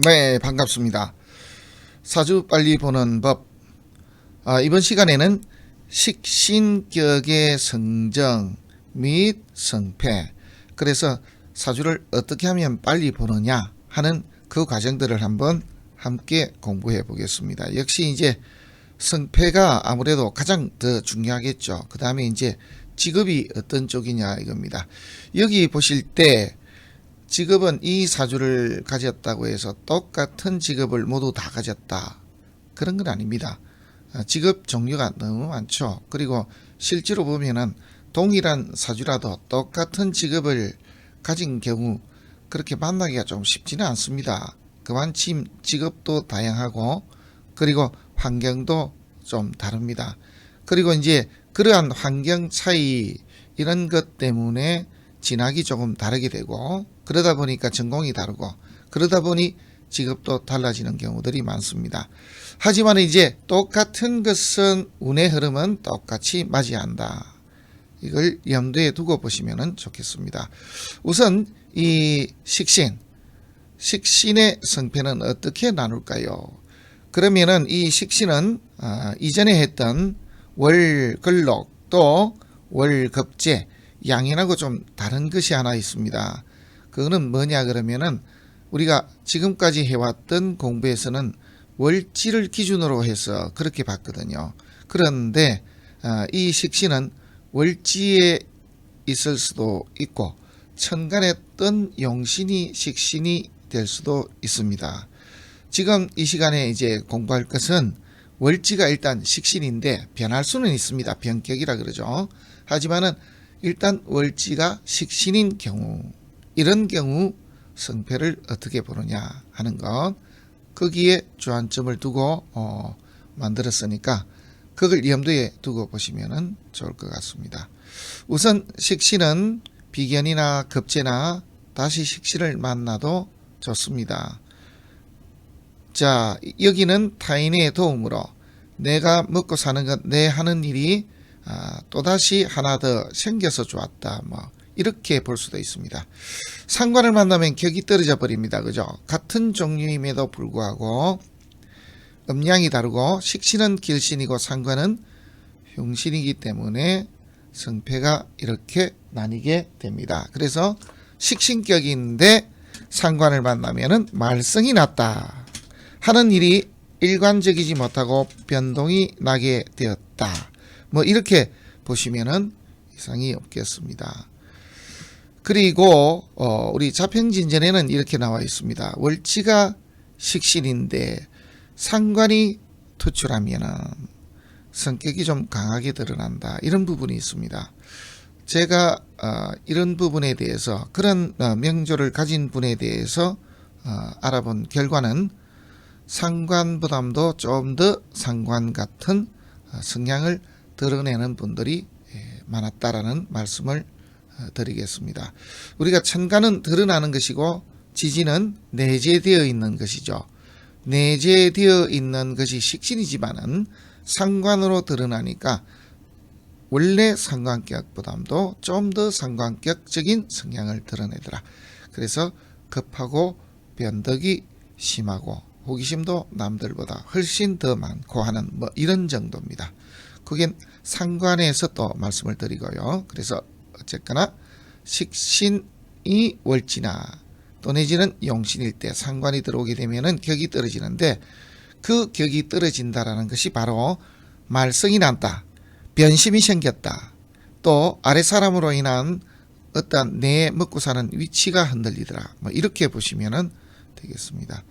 네, 반갑습니다. 사주 빨리 보는 법. 이번 시간에는 식신격의 성정 및 성패, 그래서 사주를 어떻게 하면 빨리 보느냐 하는 그 과정들을 한번 함께 공부해 보겠습니다. 역시 이제 성패가 아무래도 가장 더 중요하겠죠. 그 다음에 이제 직업이 어떤 쪽이냐 이겁니다. 여기 보실 때 직업은 이 사주를 가졌다고 해서 똑같은 직업을 모두 다 가졌다, 그런 건 아닙니다. 직업 종류가 너무 많죠. 그리고 실제로 보면은 동일한 사주라도 똑같은 직업을 가진 경우 그렇게 만나기가 좀 쉽지는 않습니다. 그만큼 직업도 다양하고 그리고 환경도 좀 다릅니다. 그리고 이제 그러한 환경 차이, 이런 것 때문에 진학이 조금 다르게 되고, 그러다 보니까 전공이 다르고, 그러다 보니 직업도 달라지는 경우들이 많습니다. 하지만 이제 똑같은 것은 운의 흐름은 똑같이 맞이한다, 이걸 염두에 두고 보시면 좋겠습니다. 우선 이 식신의 성패는 어떻게 나눌까요? 그러면은 이 식신은 이전에 했던 월근록 또 월급제, 양인하고 좀 다른 것이 하나 있습니다. 그거는 뭐냐 그러면은 우리가 지금까지 해왔던 공부에서는 월지를 기준으로 해서 그렇게 봤거든요. 그런데 이 식신은 월지에 있을 수도 있고 천간에 뜬 용신이 식신이 될 수도 있습니다. 지금 이 시간에 이제 공부할 것은 월지가 일단 식신인데 변할 수는 있습니다. 변격이라 그러죠. 하지만은 일단 월지가 식신인 경우, 이런 경우 성패를 어떻게 보느냐 하는 것, 거기에 주안점을 두고 만들었으니까 그걸 염두에 두고 보시면 좋을 것 같습니다. 우선 식신은 비견이나 급제나 다시 식신을 만나도 좋습니다. 자, 여기는 타인의 도움으로 내가 먹고 사는 것, 내 하는 일이 또다시 하나 더 생겨서 좋았다, 뭐 이렇게 볼 수도 있습니다. 상관을 만나면 격이 떨어져 버립니다. 그죠? 같은 종류임에도 불구하고 음양이 다르고 식신은 길신이고 상관은 흉신이기 때문에 성패가 이렇게 나뉘게 됩니다. 그래서 식신격인데 상관을 만나면은 말썽이 났다, 하는 일이 일관적이지 못하고 변동이 나게 되었다, 뭐 이렇게 보시면은 이상이 없겠습니다. 그리고 우리 자평진전에는 이렇게 나와 있습니다. 월지가 식신인데 상관이 투출하면은 성격이 좀 강하게 드러난다, 이런 부분이 있습니다. 제가 이런 부분에 대해서, 그런 명조를 가진 분에 대해서 알아본 결과는 상관보다도 좀 더 상관 같은 성향을 드러내는 분들이 많았다라는 말씀을 드리겠습니다. 우리가 천간은 드러나는 것이고 지지는 내재되어 있는 것이죠. 내재되어 있는 것이 식신이지만은 상관으로 드러나니까 원래 상관격보다도 좀 더 상관격적인 성향을 드러내더라. 그래서 급하고 변덕이 심하고 호기심도 남들보다 훨씬 더 많고 하는 뭐 이런 정도입니다. 그게 상관에서 또 말씀을 드리고요. 그래서 어쨌거나 식신이 월지나 또 내지는 용신일 때 상관이 들어오게 되면은 격이 떨어지는데, 그 격이 떨어진다라는 것이 바로 말썽이 난다, 변심이 생겼다, 또 아래 사람으로 인한 어떤 내 먹고 사는 위치가 흔들리더라, 뭐 이렇게 보시면은 되겠습니다.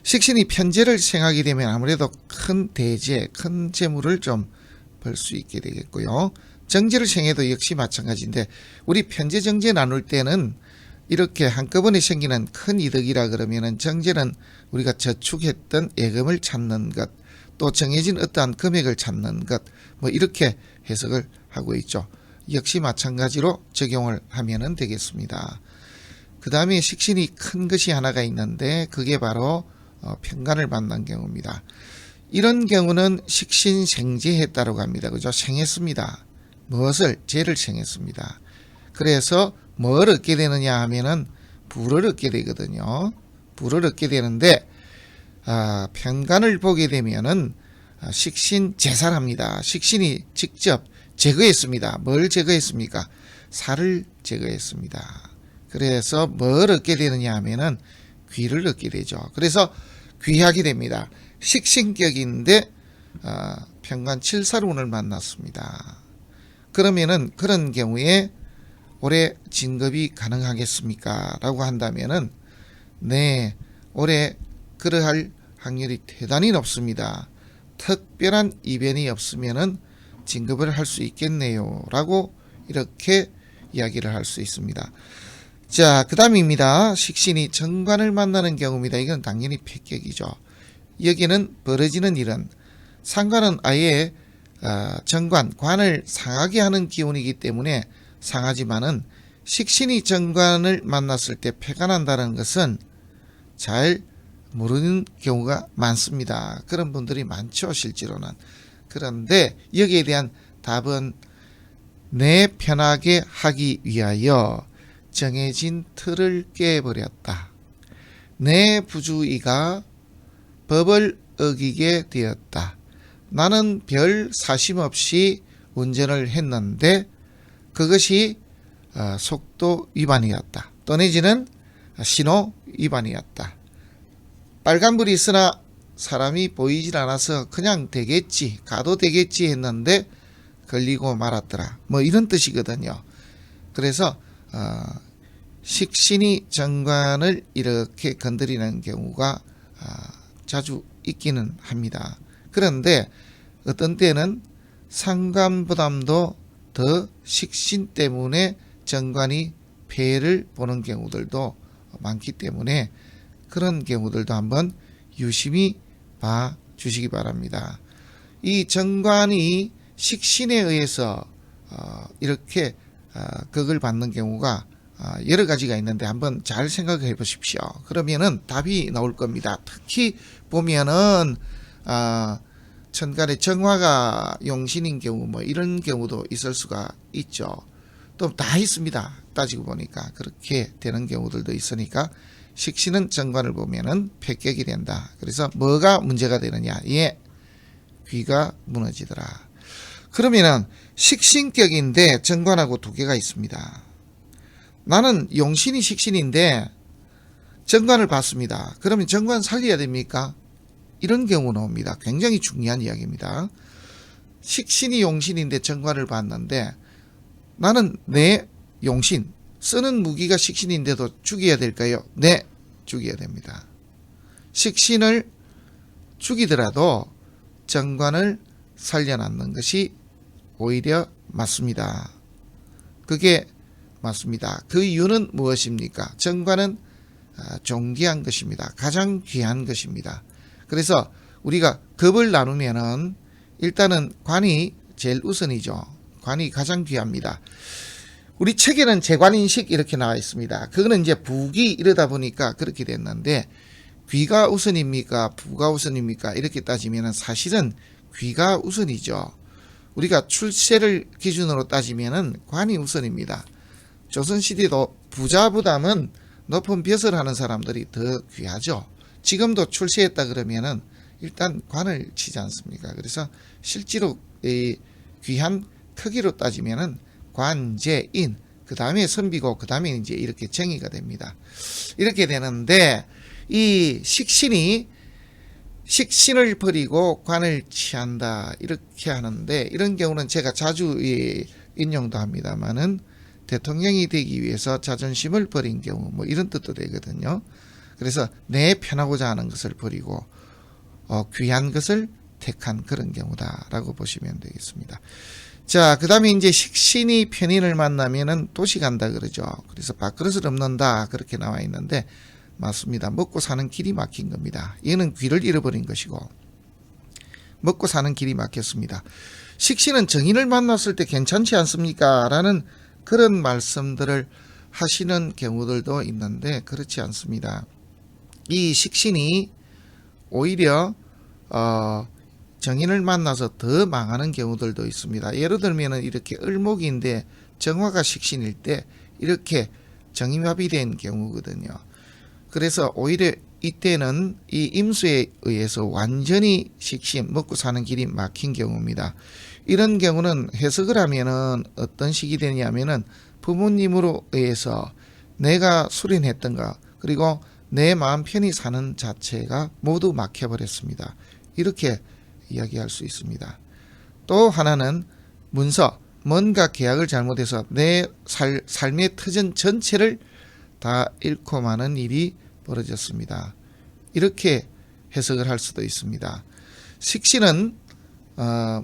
식신이 편재를 생하게 되면 아무래도 큰 대재, 큰 재물을 좀 벌 수 있게 되겠고요. 정제를 생해도 역시 마찬가지인데, 우리 편재 정제 나눌 때는 이렇게 한꺼번에 생기는 큰 이득이라 그러면은 정제는 우리가 저축했던 예금을 찾는 것, 또 정해진 어떠한 금액을 찾는 것, 뭐 이렇게 해석을 하고 있죠. 역시 마찬가지로 적용을 하면 되겠습니다. 그 다음에 식신이 큰 것이 하나가 있는데 그게 바로 편간을 만난 경우입니다. 이런 경우는 식신생재했다고 합니다. 그죠? 생했습니다. 무엇을? 재를 생했습니다. 그래서 뭘 얻게 되느냐 하면은 부를 얻게 되거든요. 부를 얻게 되는데 편간을 보게 되면은 식신 제살합니다. 식신이 직접 제거했습니다. 뭘 제거했습니까? 살을 제거했습니다. 그래서 뭘 얻게 되느냐 하면은 귀를 얻게 되죠. 그래서 귀하게 됩니다. 식신격인데 편간 7살운을 만났습니다. 그러면은 그런 경우에 올해 진급이 가능하겠습니까? 라고 한다면은 네, 올해 그러할 확률이 대단히 높습니다. 특별한 이변이 없으면은 진급을 할 수 있겠네요. 라고 이렇게 이야기를 할 수 있습니다. 자, 그 다음입니다. 식신이 정관을 만나는 경우입니다. 이건 당연히 패격이죠. 여기는 벌어지는 일은 상관은 아예 정관, 관을 상하게 하는 기운이기 때문에 상하지만은 식신이 정관을 만났을 때 패가 난다는 것은 잘 모르는 경우가 많습니다. 그런 분들이 많죠, 실제로는. 그런데 여기에 대한 답은 내 편하게 하기 위하여 정해진 틀을 깨버렸다. 내 부주의가 법을 어기게 되었다. 나는 별 사심 없이 운전을 했는데 그것이 속도 위반이었다. 또 내지는 신호 위반이었다. 빨간불이 있으나 사람이 보이질 않아서 그냥 되겠지, 가도 되겠지 했는데 걸리고 말았더라. 뭐 이런 뜻이거든요. 그래서 식신이 정관을 이렇게 건드리는 경우가 자주 있기는 합니다. 그런데 어떤 때는 상관보담도 더 식신 때문에 정관이 폐해를 보는 경우들도 많기 때문에 그런 경우들도 한번 유심히 봐 주시기 바랍니다. 이 정관이 식신에 의해서 이렇게 극을 받는 경우가 여러 가지가 있는데 한번 잘 생각해 보십시오. 그러면은 답이 나올 겁니다. 특히 보면은 천간에 정화가 용신인 경우 뭐 이런 경우도 있을 수가 있죠. 또 다 있습니다. 따지고 보니까 그렇게 되는 경우들도 있으니까 식신은 정관을 보면은 패격이 된다. 그래서 뭐가 문제가 되느냐? 예, 귀가 무너지더라. 그러면은 식신격인데 정관하고 두 개가 있습니다. 나는 용신이 식신인데 정관을 봤습니다. 그러면 정관 살려야 됩니까? 이런 경우 나옵니다. 굉장히 중요한 이야기입니다. 식신이 용신인데 정관을 봤는데 나는 내 용신, 쓰는 무기가 식신인데도 죽여야 될까요? 네, 죽여야 됩니다. 식신을 죽이더라도 정관을 살려놨는 것이 오히려 맞습니다. 그게 맞습니다. 그 이유는 무엇입니까? 정관은 존귀한 것입니다. 가장 귀한 것입니다. 그래서 우리가 급을 나누면은 일단은 관이 제일 우선이죠. 관이 가장 귀합니다. 우리 책에는 재관인식 이렇게 나와 있습니다. 그거는 이제 부기 이러다 보니까 그렇게 됐는데 귀가 우선입니까? 부가 우선입니까? 이렇게 따지면은 사실은 귀가 우선이죠. 우리가 출세를 기준으로 따지면은 관이 우선입니다. 조선시대도 부자보다는 높은 벼슬 하는 사람들이 더 귀하죠. 지금도 출세했다 그러면은 일단 관을 치지 않습니까? 그래서 실제로 이 귀한 크기로 따지면은 관제인, 그 다음에 선비고, 그 다음에 이제 이렇게 정의가 됩니다. 이렇게 되는데 이 식신을 버리고 관을 취한다 이렇게 하는데 이런 경우는 제가 자주 인용도 합니다만은 대통령이 되기 위해서 자존심을 버린 경우 뭐 이런 뜻도 되거든요. 그래서 내 편하고자 하는 것을 버리고 귀한 것을 택한 그런 경우다라고 보시면 되겠습니다. 자, 그 다음에 이제 식신이 편인을 만나면은 도시 간다 그러죠. 그래서 밥그릇을 엎는다 그렇게 나와 있는데 맞습니다. 먹고 사는 길이 막힌 겁니다. 얘는 귀를 잃어버린 것이고 먹고 사는 길이 막혔습니다. 식신은 정인을 만났을 때 괜찮지 않습니까? 라는 그런 말씀들을 하시는 경우들도 있는데 그렇지 않습니다. 이 식신이 오히려 정인을 만나서 더 망하는 경우들도 있습니다. 예를 들면 이렇게 을목인데 정화가 식신일 때 이렇게 정인합이 된 경우거든요. 그래서 오히려 이때는 이 임수에 의해서 완전히 식신 먹고 사는 길이 막힌 경우입니다. 이런 경우는 해석을 하면은 어떤 식이 되냐면은 부모님으로 의해서 내가 수련했던 거 그리고 내 마음 편히 사는 자체가 모두 막혀버렸습니다. 이렇게 이야기할 수 있습니다. 또 하나는 문서, 뭔가 계약을 잘못해서 내 삶의 터전 전체를 다 잃고 마는 일이 벌어졌습니다. 이렇게 해석을 할 수도 있습니다. 식신은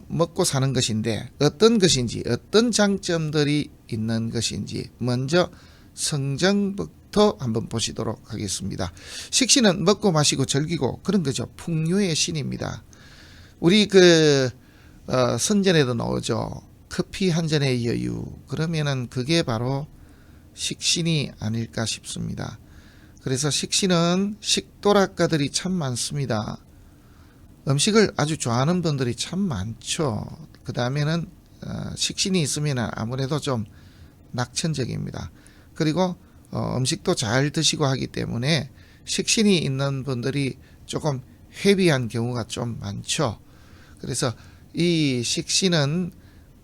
먹고 사는 것인데 어떤 것인지 어떤 장점들이 있는 것인지 먼저 성정부터 한번 보시도록 하겠습니다. 식신은 먹고 마시고 즐기고 그런 거죠. 풍요의 신입니다. 우리 선전에도 나오죠. 커피 한 잔의 여유. 그러면은 그게 바로 식신이 아닐까 싶습니다. 그래서 식신은 식도락가들이 참 많습니다. 음식을 아주 좋아하는 분들이 참 많죠. 그 다음에는 식신이 있으면 아무래도 좀 낙천적입니다. 그리고 음식도 잘 드시고 하기 때문에 식신이 있는 분들이 조금 회비한 경우가 좀 많죠. 그래서 이 식신은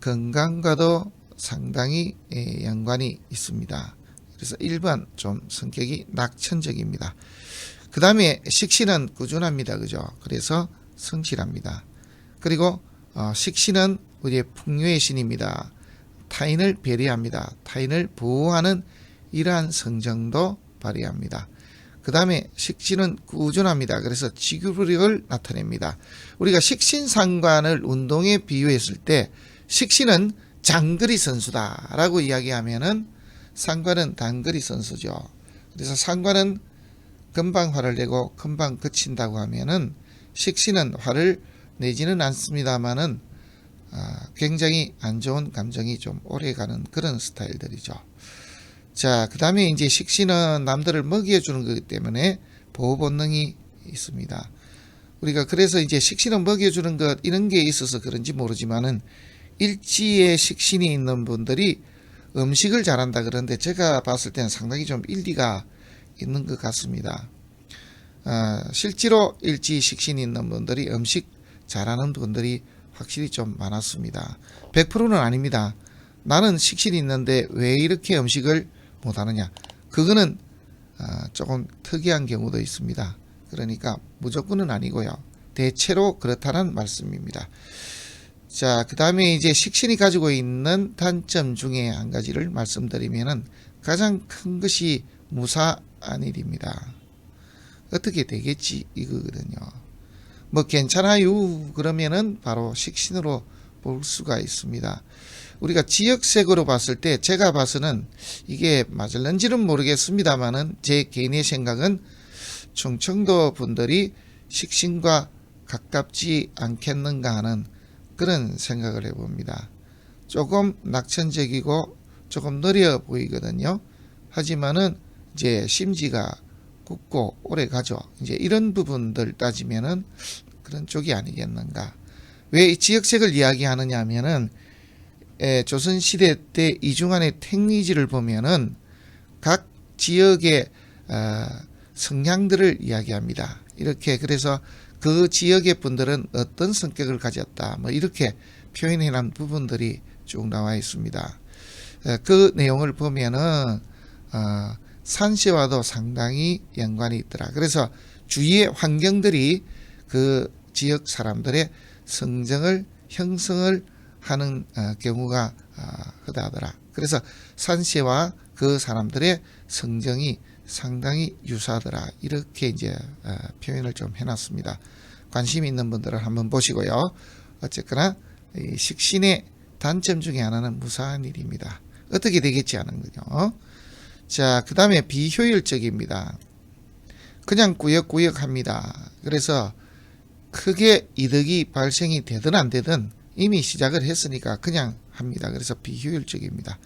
건강과도 상당히 연관이 있습니다. 그래서 1번 좀 성격이 낙천적입니다. 그 다음에 식신은 꾸준합니다. 그죠? 그래서 성실합니다. 그리고 식신은 우리의 풍요의 신입니다. 타인을 배려합니다. 타인을 보호하는 이러한 성정도 발휘합니다. 그 다음에 식신은 꾸준합니다. 그래서 지구력을 나타냅니다. 우리가 식신상관을 운동에 비유했을 때 식신은 장거리 선수다라고 이야기하면은 상관은 단거리 선수죠. 그래서 상관은 금방 화를 내고 금방 그친다고 하면은 식신은 화를 내지는 않습니다만은 굉장히 안 좋은 감정이 좀 오래가는 그런 스타일들이죠. 자, 그 다음에 이제 식신은 남들을 먹여주는 거기 때문에 보호 본능이 있습니다. 우리가 그래서 이제 식신은 먹여주는 것 이런 게 있어서 그런지 모르지만은 일지에 식신이 있는 분들이 음식을 잘한다 그런데 제가 봤을 때는 상당히 좀 일리가 있는 것 같습니다. 실제로 일지 식신이 있는 분들이 음식 잘하는 분들이 확실히 좀 많았습니다. 100%는 아닙니다. 나는 식신이 있는데 왜 이렇게 음식을 못하느냐. 그거는 조금 특이한 경우도 있습니다. 그러니까 무조건은 아니고요. 대체로 그렇다는 말씀입니다. 자, 그 다음에 이제 식신이 가지고 있는 단점 중에 한 가지를 말씀드리면은 가장 큰 것이 무사안일입니다. 어떻게 되겠지 이거거든요. 뭐 괜찮아요 그러면은 바로 식신으로 볼 수가 있습니다. 우리가 지역색으로 봤을 때 제가 봐서는 이게 맞을는지는 모르겠습니다만은 제 개인의 생각은 충청도 분들이 식신과 가깝지 않겠는가 하는 그런 생각을 해봅니다. 조금 낙천적이고 조금 느려 보이거든요. 하지만은 이제 심지가 굳고 오래 가죠. 이제 이런 부분들 따지면은 그런 쪽이 아니겠는가. 왜 이 지역색을 이야기하느냐 하면은 조선시대 때 이중환의 택리지를 보면은 각 지역의 성향들을 이야기합니다. 이렇게 그래서 그 지역의 분들은 어떤 성격을 가졌다 뭐 이렇게 표현해 놓은 부분들이 쭉 나와 있습니다. 그 내용을 보면은 산세와도 상당히 연관이 있더라. 그래서 주위의 환경들이 그 지역 사람들의 성정을 형성을 하는 경우가 허다하더라. 그래서 산세와 그 사람들의 성정이 상당히 유사하더라. 이렇게 이제 표현을 좀 해놨습니다. 관심 있는 분들은 한번 보시고요. 어쨌거나 이 식신의 단점 중에 하나는 무사한 일입니다. 어떻게 되겠지 하는 거죠. 자, 그 다음에 비효율적입니다. 그냥 꾸역꾸역합니다. 그래서 크게 이득이 발생이 되든 안 되든 이미 시작을 했으니까 그냥 합니다. 그래서 비효율적입니다.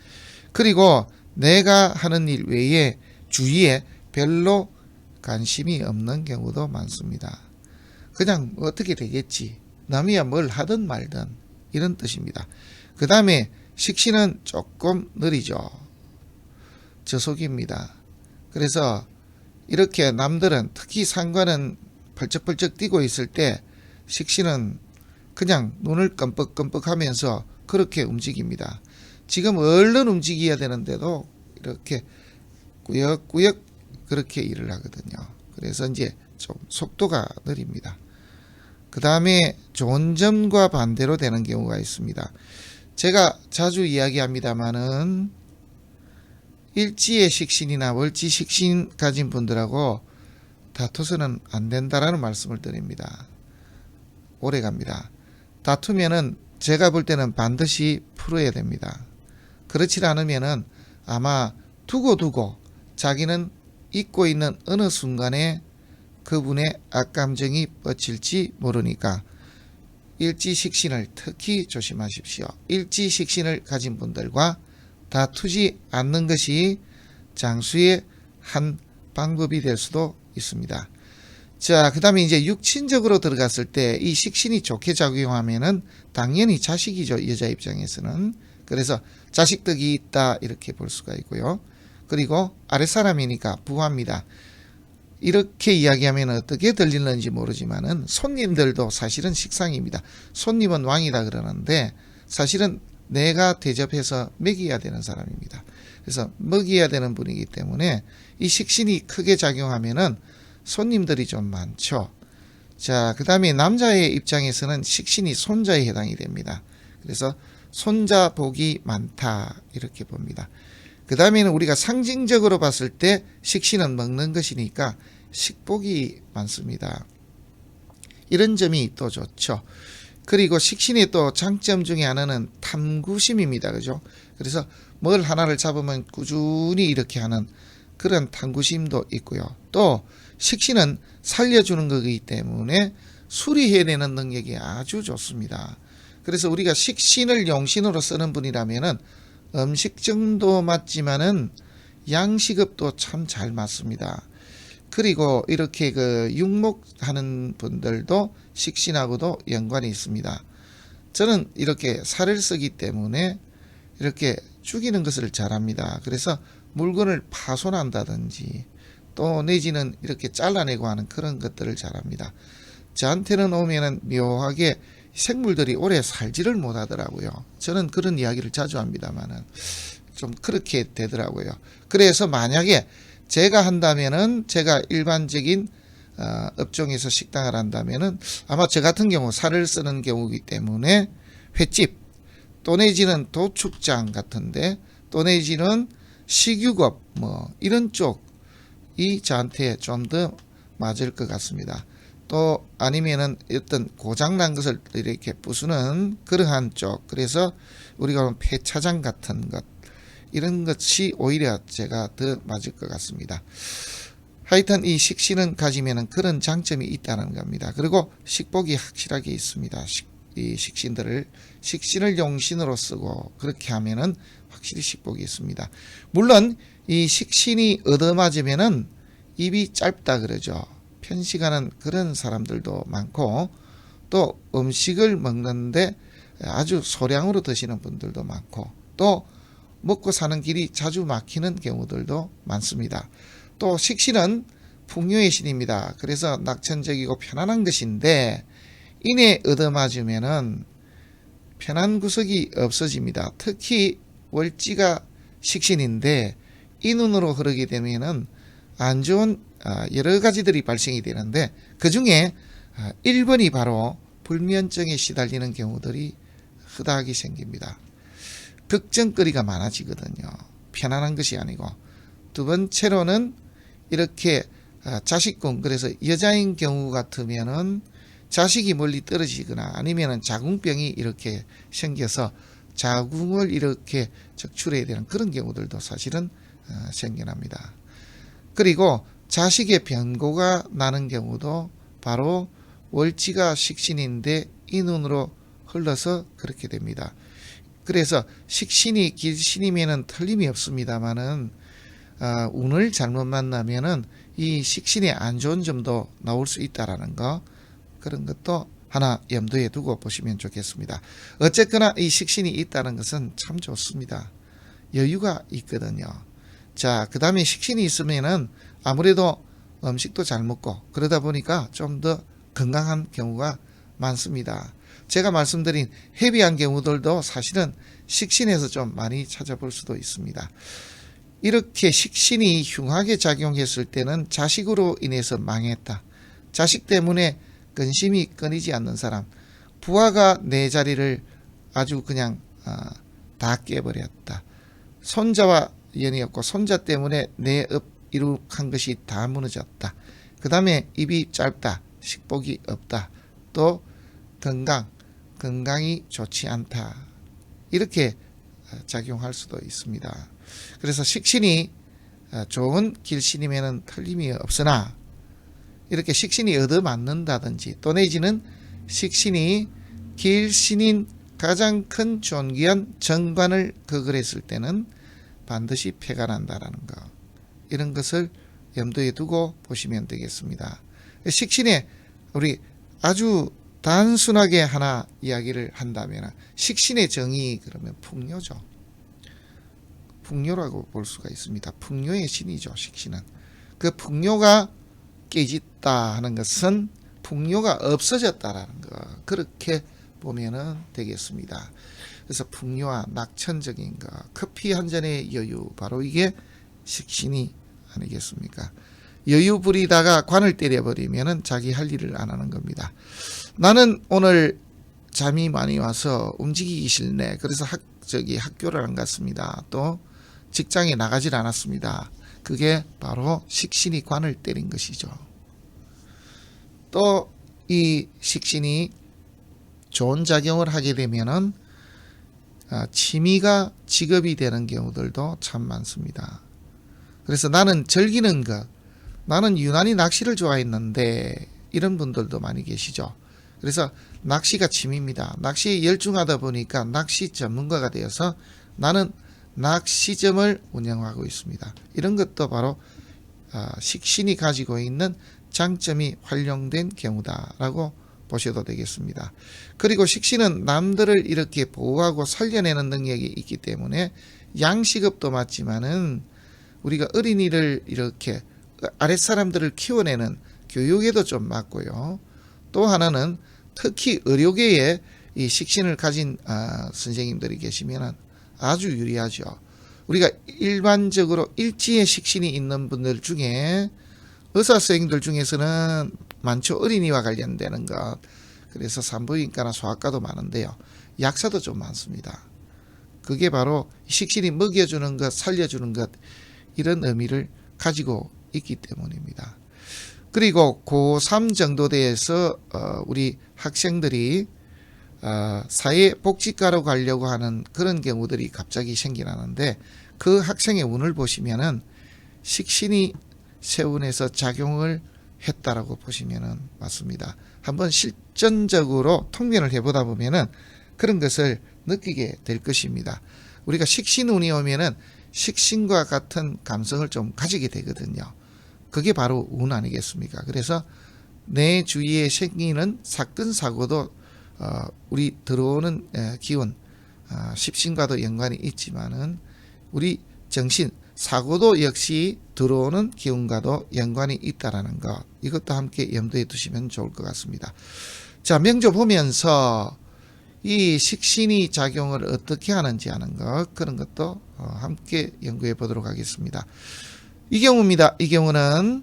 그리고 내가 하는 일 외에 주위에 별로 관심이 없는 경우도 많습니다. 그냥 어떻게 되겠지. 남이야 뭘 하든 말든 이런 뜻입니다. 그 다음에 식신은 조금 느리죠. 저속입니다. 그래서 이렇게 남들은 특히 상관은 벌쩍벌쩍 뛰고 있을 때 식신은 그냥 눈을 끔뻑끔뻑 하면서 그렇게 움직입니다. 지금 얼른 움직여야 되는데도 이렇게 꾸역꾸역 그렇게 일을 하거든요. 그래서 이제 좀 속도가 느립니다. 그 다음에 좋은 점과 반대로 되는 경우가 있습니다. 제가 자주 이야기합니다마는 일지의 식신이나 월지 식신 가진 분들하고 다투서는 안 된다라는 말씀을 드립니다. 오래 갑니다. 다투면은 제가 볼 때는 반드시 풀어야 됩니다. 그렇지 않으면은 아마 두고 자기는 잊고 있는 어느 순간에 그분의 악감정이 뻗칠지 모르니까 일지식신을 특히 조심하십시오. 일지식신을 가진 분들과 다투지 않는 것이 장수의 한 방법이 될 수도 있습니다. 자, 그 다음에 이제 육친적으로 들어갔을 때 이 식신이 좋게 작용하면은 당연히 자식이죠. 여자 입장에서는. 그래서 자식덕이 있다 이렇게 볼 수가 있고요. 그리고 아랫사람이니까 부합니다. 이렇게 이야기하면 어떻게 들리는지 모르지만은 손님들도 사실은 식상입니다. 손님은 왕이다 그러는데 사실은 내가 대접해서 먹여야 되는 사람입니다. 그래서 먹여야 되는 분이기 때문에 이 식신이 크게 작용하면은 손님들이 좀 많죠. 자, 그 다음에 남자의 입장에서는 식신이 손자에 해당이 됩니다. 그래서 손자 복이 많다 이렇게 봅니다. 그 다음에는 우리가 상징적으로 봤을 때 식신은 먹는 것이니까 식복이 많습니다. 이런 점이 또 좋죠. 그리고 식신의 또 장점 중에 하나는 탐구심입니다. 그죠? 그래서 뭘 하나를 잡으면 꾸준히 이렇게 하는 그런 탐구심도 있고요. 또 식신은 살려주는 거기 때문에 수리해내는 능력이 아주 좋습니다. 그래서 우리가 식신을 용신으로 쓰는 분이라면은 음식점도 맞지만은 양식업도 참 잘 맞습니다. 그리고 이렇게 그 육목하는 분들도 식신하고도 연관이 있습니다. 저는 이렇게 살을 쓰기 때문에 이렇게 죽이는 것을 잘합니다. 그래서 물건을 파손한다든지 또 내지는 이렇게 잘라내고 하는 그런 것들을 잘합니다. 저한테는 오면은 묘하게 생물들이 오래 살지를 못하더라고요. 저는 그런 이야기를 자주 합니다만은 좀 그렇게 되더라고요. 그래서 만약에 제가 한다면은 제가 일반적인 업종에서 식당을 한다면은 아마 저 같은 경우 살을 쓰는 경우이기 때문에 횟집 또 내지는 도축장 같은데 또 내지는 식육업 뭐 이런 쪽이 저한테 좀 더 맞을 것 같습니다. 또 아니면은 어떤 고장난 것을 이렇게 부수는 그러한 쪽, 그래서 우리가 폐차장 같은 것 이런 것이 오히려 제가 더 맞을 것 같습니다. 하여튼 이 식신은 가지면은 그런 장점이 있다는 겁니다. 그리고 식복이 확실하게 있습니다. 이 식신을 용신으로 쓰고 그렇게 하면은 확실히 식복이 있습니다. 물론 이 식신이 얻어맞으면은 입이 짧다 그러죠. 편식하는 그런 사람들도 많고 또 음식을 먹는데 아주 소량으로 드시는 분들도 많고 또 먹고 사는 길이 자주 막히는 경우들도 많습니다. 또 식신은 풍요의 신입니다. 그래서 낙천적이고 편안한 것인데 이내 얻어맞으면은 편한 구석이 없어집니다. 특히 월지가 식신인데 이 눈으로 흐르게 되면은 안 좋은 여러 가지들이 발생이 되는데 그 중에 1번이 바로 불면증에 시달리는 경우들이 흔하게 생깁니다. 걱정거리가 많아지거든요. 편안한 것이 아니고. 두 번째로는 이렇게 자식궁, 그래서 여자인 경우 같으면은 자식이 멀리 떨어지거나 아니면은 자궁병이 이렇게 생겨서 자궁을 이렇게 적출해야 되는 그런 경우들도 사실은 생겨납니다. 그리고 자식의 변고가 나는 경우도 바로 월지가 식신인데 이 눈으로 흘러서 그렇게 됩니다. 그래서 식신이 길신이면은 틀림이 없습니다만은 운을 잘못 만나면은 이 식신의 안 좋은 점도 나올 수 있다라는 거, 그런 것도 하나 염두에 두고 보시면 좋겠습니다. 어쨌거나 이 식신이 있다는 것은 참 좋습니다. 여유가 있거든요. 자, 그 다음에 식신이 있으면은 아무래도 음식도 잘 먹고 그러다 보니까 좀 더 건강한 경우가 많습니다. 제가 말씀드린 헤비한 경우들도 사실은 식신에서 좀 많이 찾아볼 수도 있습니다. 이렇게 식신이 흉하게 작용했을 때는 자식으로 인해서 망했다. 자식 때문에 근심이 끊이지 않는 사람, 부하가 내 자리를 아주 그냥 다 깨버렸다. 손자와 연이 없고 손자 때문에 내 이룩한 것이 다 무너졌다. 그 다음에 입이 짧다. 식복이 없다. 또 건강이 좋지 않다. 이렇게 작용할 수도 있습니다. 그래서 식신이 좋은 길신임에는 틀림이 없으나 이렇게 식신이 얻어맞는다든지 또 내지는 식신이 길신인 가장 큰 존귀한 정관을 거절했을 때는 반드시 폐가 난다라는 것, 이런 것을 염두에 두고 보시면 되겠습니다. 식신에 우리 아주 단순하게 하나 이야기를 한다면 식신의 정의 그러면 풍요죠. 풍요라고 볼 수가 있습니다. 풍요의 신이죠. 식신은. 그 풍요가 깨졌다 하는 것은 풍요가 없어졌다라는 것, 그렇게 보면은 되겠습니다. 그래서 풍요와 낙천적인 것, 커피 한 잔의 여유, 바로 이게 식신이 아니겠습니까? 여유 부리다가 관을 때려버리면은 자기 할 일을 안 하는 겁니다. 나는 오늘 잠이 많이 와서 움직이기 싫네. 그래서 학교를 안 갔습니다. 또 직장에 나가질 않았습니다. 그게 바로 식신이 관을 때린 것이죠. 또 이 식신이 좋은 작용을 하게 되면은 취미가 직업이 되는 경우들도 참 많습니다. 그래서 나는 즐기는 것, 나는 유난히 낚시를 좋아했는데 이런 분들도 많이 계시죠. 그래서 낚시가 취미입니다. 낚시에 열중하다 보니까 낚시 전문가가 되어서 나는 낚시점을 운영하고 있습니다. 이런 것도 바로 식신이 가지고 있는 장점이 활용된 경우다라고 보셔도 되겠습니다. 그리고 식신은 남들을 이렇게 보호하고 살려내는 능력이 있기 때문에 양식업도 맞지만은 우리가 어린이를 이렇게 아랫사람들을 키워내는 교육에도 좀 맞고요. 또 하나는 특히 의료계에 이 식신을 가진 선생님들이 계시면 아주 유리하죠. 우리가 일반적으로 일지의 식신이 있는 분들 중에 의사 선생님들 중에서는 많죠. 어린이와 관련되는 것. 그래서 산부인과나 소아과도 많은데요. 약사도 좀 많습니다. 그게 바로 식신이 먹여주는 것, 살려주는 것, 이런 의미를 가지고 있기 때문입니다. 그리고 고3 정도 돼서 우리 학생들이 사회복지과로 가려고 하는 그런 경우들이 갑자기 생겨나는데 그 학생의 운을 보시면은 식신이 세운에서 작용을 했다라고 보시면은 맞습니다. 한번 실전적으로 통변을 해보다 보면은 그런 것을 느끼게 될 것입니다. 우리가 식신운이 오면은 식신과 같은 감성을 좀 가지게 되거든요. 그게 바로 운 아니겠습니까? 그래서 내 주위에 생기는 사건 사고도 우리 들어오는 기운, 십신과도 연관이 있지만은 우리 정신 사고도 역시 들어오는 기운과도 연관이 있다라는 것, 이것도 함께 염두에 두시면 좋을 것 같습니다. 자, 명조 보면서 이 식신이 작용을 어떻게 하는지 하는 것, 그런 것도 함께 연구해 보도록 하겠습니다. 이 경우입니다. 이 경우는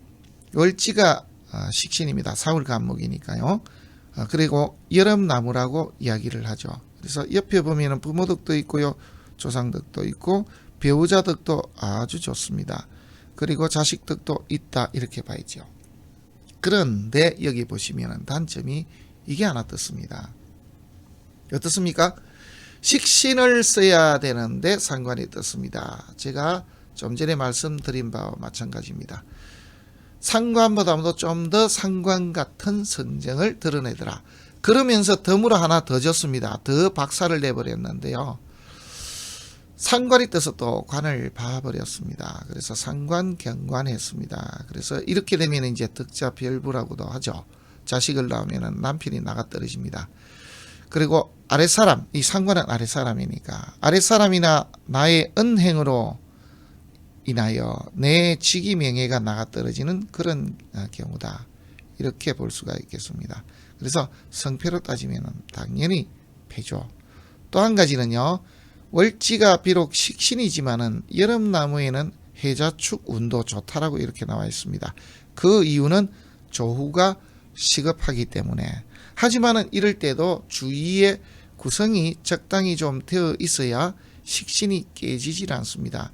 월지가 식신입니다. 사월 간목이니까요. 그리고 여름나무라고 이야기를 하죠. 그래서 옆에 보면 부모덕도 있고요, 조상덕도 있고 배우자덕도 아주 좋습니다. 그리고 자식덕도 있다, 이렇게 봐야죠. 그런데 여기 보시면 단점이 이게 하나 떴습니다. 어떻습니까? 식신을 써야 되는데 상관이 떴습니다. 제가 좀 전에 말씀드린 바와 마찬가지입니다. 상관보다도 좀 더 상관 같은 성정을 드러내더라. 그러면서 덤으로 하나 더 줬습니다. 더 박살을 내버렸는데요. 상관이 떠서 또 관을 봐버렸습니다. 그래서 상관경관했습니다. 그래서 이렇게 되면 이제 득자별부라고도 하죠. 자식을 낳으면 남편이 나가 떨어집니다. 그리고 아랫사람, 이 상관은 아랫사람이니까 아랫사람이나 나의 은행으로 인하여 내 직위 명예가 나가 떨어지는 그런 경우다. 이렇게 볼 수가 있겠습니다. 그래서 성패로 따지면 당연히 패죠. 또 한 가지는요. 월지가 비록 식신이지만은 여름나무에는 해자축 운도 좋다라고 이렇게 나와 있습니다. 그 이유는 조후가 시급하기 때문에. 하지만은 이럴 때도 주위에 구성이 적당히 좀 되어 있어야 식신이 깨지질 않습니다.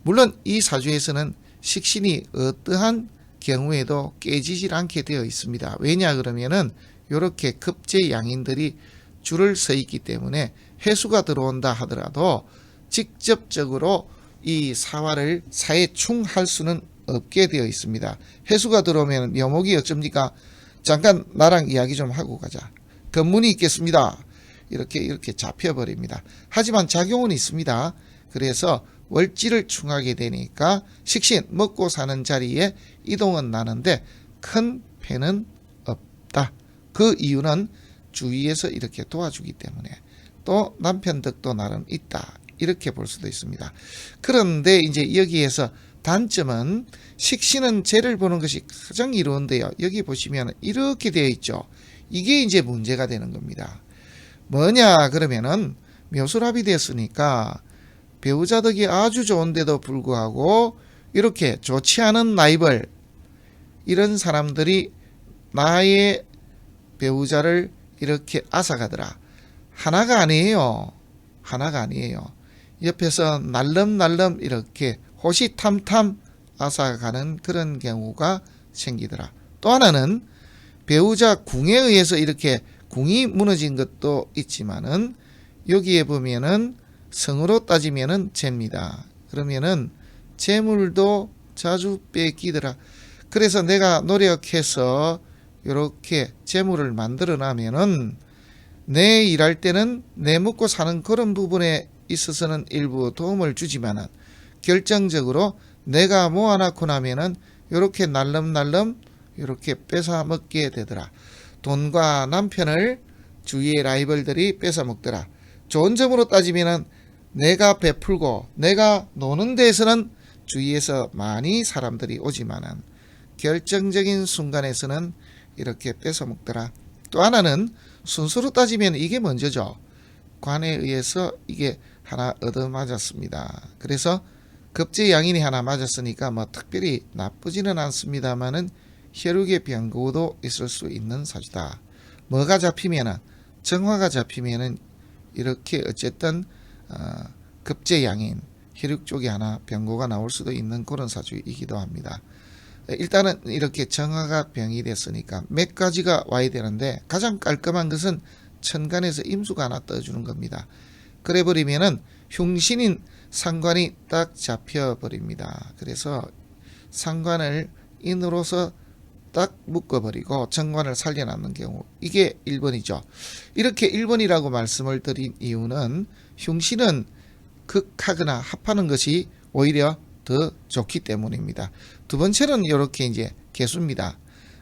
물론 이 사주에서는 식신이 어떠한 경우에도 깨지질 않게 되어 있습니다. 왜냐 그러면은 이렇게 급제양인들이 줄을 서 있기 때문에 해수가 들어온다 하더라도 직접적으로 이 사화를 사해충할 수는 없게 되어 있습니다. 해수가 들어오면 묘목이 어쩝니까? 잠깐 나랑 이야기 좀 하고 가자. 건문이 있겠습니다. 이렇게 잡혀버립니다. 하지만 작용은 있습니다. 그래서 월지를 충하게 되니까 식신 먹고 사는 자리에 이동은 나는데 큰 폐는 없다. 그 이유는 주위에서 이렇게 도와주기 때문에 또 남편 덕도 나름 있다. 이렇게 볼 수도 있습니다. 그런데 이제 여기에서 단점은 식신은 재를 보는 것이 가장 이로운데요. 여기 보시면 이렇게 되어 있죠. 이게 이제 문제가 되는 겁니다. 뭐냐 그러면은 묘술합이 됐으니까 배우자 덕이 아주 좋은데도 불구하고 이렇게 좋지 않은 라이벌 이런 사람들이 나의 배우자를 이렇게 앗아가더라. 하나가 아니에요. 하나가 아니에요. 옆에서 날름날름 이렇게 호시탐탐 앗아가는 그런 경우가 생기더라. 또 하나는 배우자 궁에 의해서 이렇게 궁이 무너진 것도 있지만은 여기에 보면은 성으로 따지면은 재입니다. 그러면은 재물도 자주 뺏기더라. 그래서 내가 노력해서 이렇게 재물을 만들어 놔면은 내 일할 때는 내 먹고 사는 그런 부분에 있어서는 일부 도움을 주지만은 결정적으로 내가 모아놓고 나면은 이렇게 날름날름 이렇게 뺏어 먹게 되더라. 돈과 남편을 주위의 라이벌들이 뺏어 먹더라. 좋은 점으로 따지면은 내가 베풀고 내가 노는 데에서는 주위에서 많이 사람들이 오지만은 결정적인 순간에서는 이렇게 뺏어 먹더라. 또 하나는 순서로 따지면 이게 먼저죠. 관에 의해서 이게 하나 얻어맞았습니다. 그래서 급제양인이 하나 맞았으니까 뭐 특별히 나쁘지는 않습니다만은 혈육의 변고도 있을 수 있는 사주다. 뭐가 잡히면은 정화가 잡히면은 이렇게 어쨌든 급제양인 혈육 쪽에 하나 변고가 나올 수도 있는 그런 사주이기도 합니다. 일단은 이렇게 정화가 병이 됐으니까 몇 가지가 와야 되는데 가장 깔끔한 것은 천간에서 임수가 하나 떠주는 겁니다. 그래 버리면은 흉신인 상관이 딱 잡혀버립니다. 그래서 상관을 인으로서 딱 묶어버리고 정관을 살려놨는 경우 이게 1번이죠. 이렇게 1번이라고 말씀을 드린 이유는 흉신은 극하거나 합하는 것이 오히려 더 좋기 때문입니다. 두 번째는 이렇게 이제 개수입니다.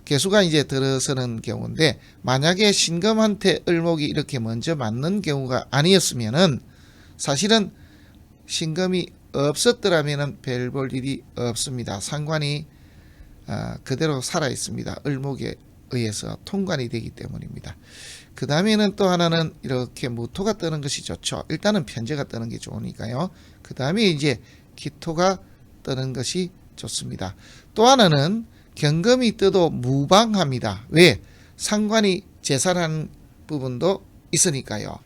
개수가 이제 들어서는 경우인데 만약에 신금한테 을목이 이렇게 먼저 맞는 경우가 아니었으면은 사실은 신금이 없었더라면은 별 볼 일이 없습니다. 상관이 그대로 살아 있습니다. 을목에 의해서 통관이 되기 때문입니다. 그 다음에는 또 하나는 이렇게 무토가 뜨는 것이 좋죠. 일단은 편제가 뜨는 게 좋으니까요. 그 다음에 이제 기토가 뜨는 것이 좋습니다. 또 하나는 경금이 떠도 무방합니다. 왜? 상관이 제사라는 부분도 있으니까요.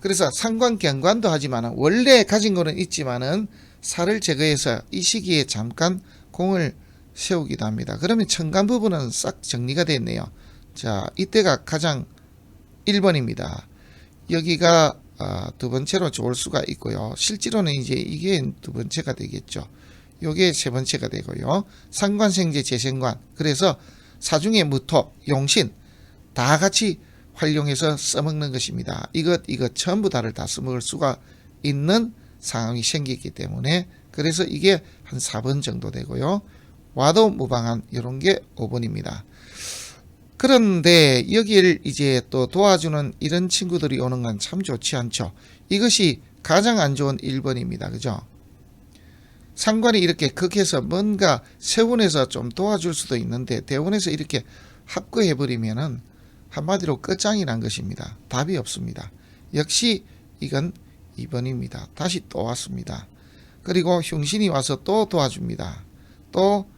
그래서 상관 경관도 하지만 원래 가진 거는 있지만은 살을 제거해서 이 시기에 잠깐 공을 세우기도 합니다. 그러면 천간 부분은 싹 정리가 됐네요. 자, 이때가 가장 1번입니다. 여기가 두 번째로 좋을 수가 있고요. 실제로는 이제 이게 두 번째가 되겠죠. 요게 세 번째가 되고요. 상관생재 재생관. 그래서 사중의 무토, 용신 다 같이 활용해서 써먹는 것입니다. 이것 전부 다를 다 써먹을 수가 있는 상황이 생기기 때문에 그래서 이게 한 4번 정도 되고요. 와도 무방한 이런 게 5번입니다. 그런데 여기를 이제 또 도와주는 이런 친구들이 오는 건 참 좋지 않죠. 이것이 가장 안 좋은 1번입니다. 그죠? 상관이 이렇게 극해서 뭔가 세운에서 좀 도와줄 수도 있는데 대운에서 이렇게 합거해버리면은 한마디로 끝장이 난 것입니다. 답이 없습니다. 역시 이건 2번입니다. 다시 또 왔습니다. 그리고 흉신이 와서 또 도와줍니다. 또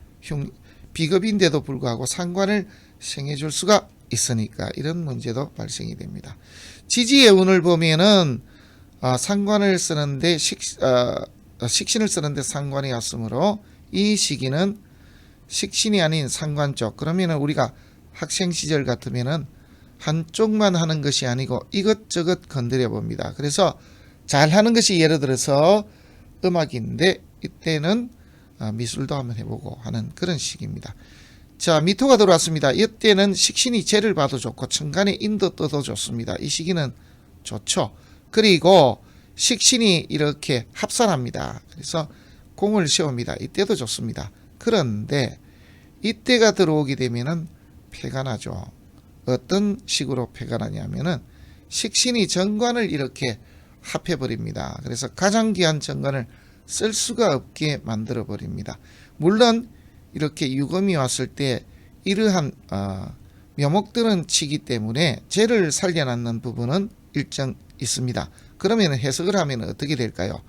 비겁인데도 불구하고 상관을 생해줄 수가 있으니까 이런 문제도 발생이 됩니다. 지지의 운을 보면은 상관을 쓰는데 식신을 쓰는데 상관이 왔으므로 이 시기는 식신이 아닌 상관 쪽, 그러면은 우리가 학생 시절 같으면은 한쪽만 하는 것이 아니고 이것저것 건드려 봅니다. 그래서 잘 하는 것이 예를 들어서 음악인데 이때는 미술도 한번 해보고 하는 그런 시기입니다. 자, 미토가 들어왔습니다. 이때는 식신이 재를 봐도 좋고 천간에 인도 떠도 좋습니다. 이 시기는 좋죠. 그리고 식신이 이렇게 합산합니다. 그래서 공을 세웁니다. 이때도 좋습니다. 그런데 이때가 들어오게 되면은 폐가 나죠. 어떤 식으로 폐가 나냐면은 식신이 정관을 이렇게 합해버립니다. 그래서 가장 귀한 정관을 쓸 수가 없게 만들어 버립니다. 물론 이렇게 유금이 왔을 때 이러한 묘목들은 치기 때문에 재를 살려놨는 부분은 일정 있습니다. 그러면 해석을 하면 어떻게 될까요?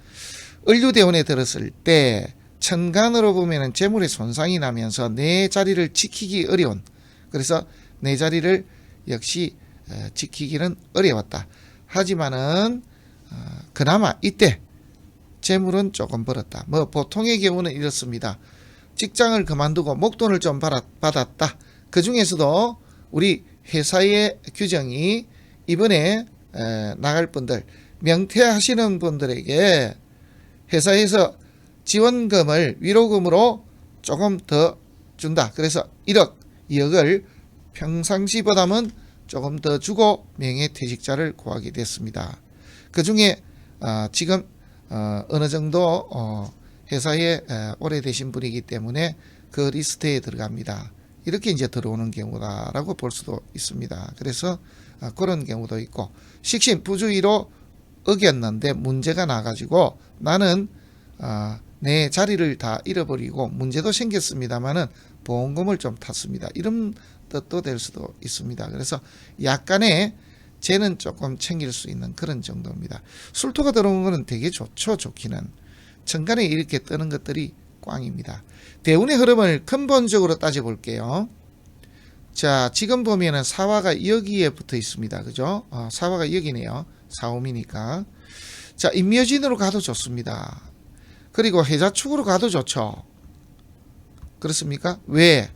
을류대운에 들었을 때 천간으로 보면 재물에 손상이 나면서 내 자리를 지키기 어려운, 그래서 내 자리를 역시 지키기는 어려웠다. 하지만은 그나마 이때 재물은 조금 벌었다. 보통의 경우는 이렇습니다. 직장을 그만두고 목돈을 좀 받았다. 그 중에서도 우리 회사의 규정이 이번에 나갈 분들, 명퇴하시는 분들에게 회사에서 지원금을 위로금으로 조금 더 준다. 그래서 1억, 2억을 평상시보다는 조금 더 주고 명예퇴직자를 구하게 됐습니다. 그 중에 지금 어느 정도 회사에 오래되신 분이기 때문에 그 리스트에 들어갑니다. 이렇게 이제 들어오는 경우다라고 볼 수도 있습니다. 그래서 그런 경우도 있고, 식신 부주의로 어겼는데 문제가 나가지고 나는 내 자리를 다 잃어버리고 문제도 생겼습니다만은 보험금을 좀 탔습니다. 이런 뜻도 될 수도 있습니다. 그래서 약간의 재는 조금 챙길 수 있는 그런 정도입니다. 술토가 들어오는 것은 되게 좋죠. 좋기는. 천간에 이렇게 뜨는 것들이 꽝입니다. 대운의 흐름을 근본적으로 따져볼게요. 자, 지금 보면은 사화가 여기에 붙어 있습니다. 그죠? 사화가 여기네요. 사오미니까. 자, 임묘진으로 가도 좋습니다. 그리고 해자축으로 가도 좋죠. 그렇습니까? 왜?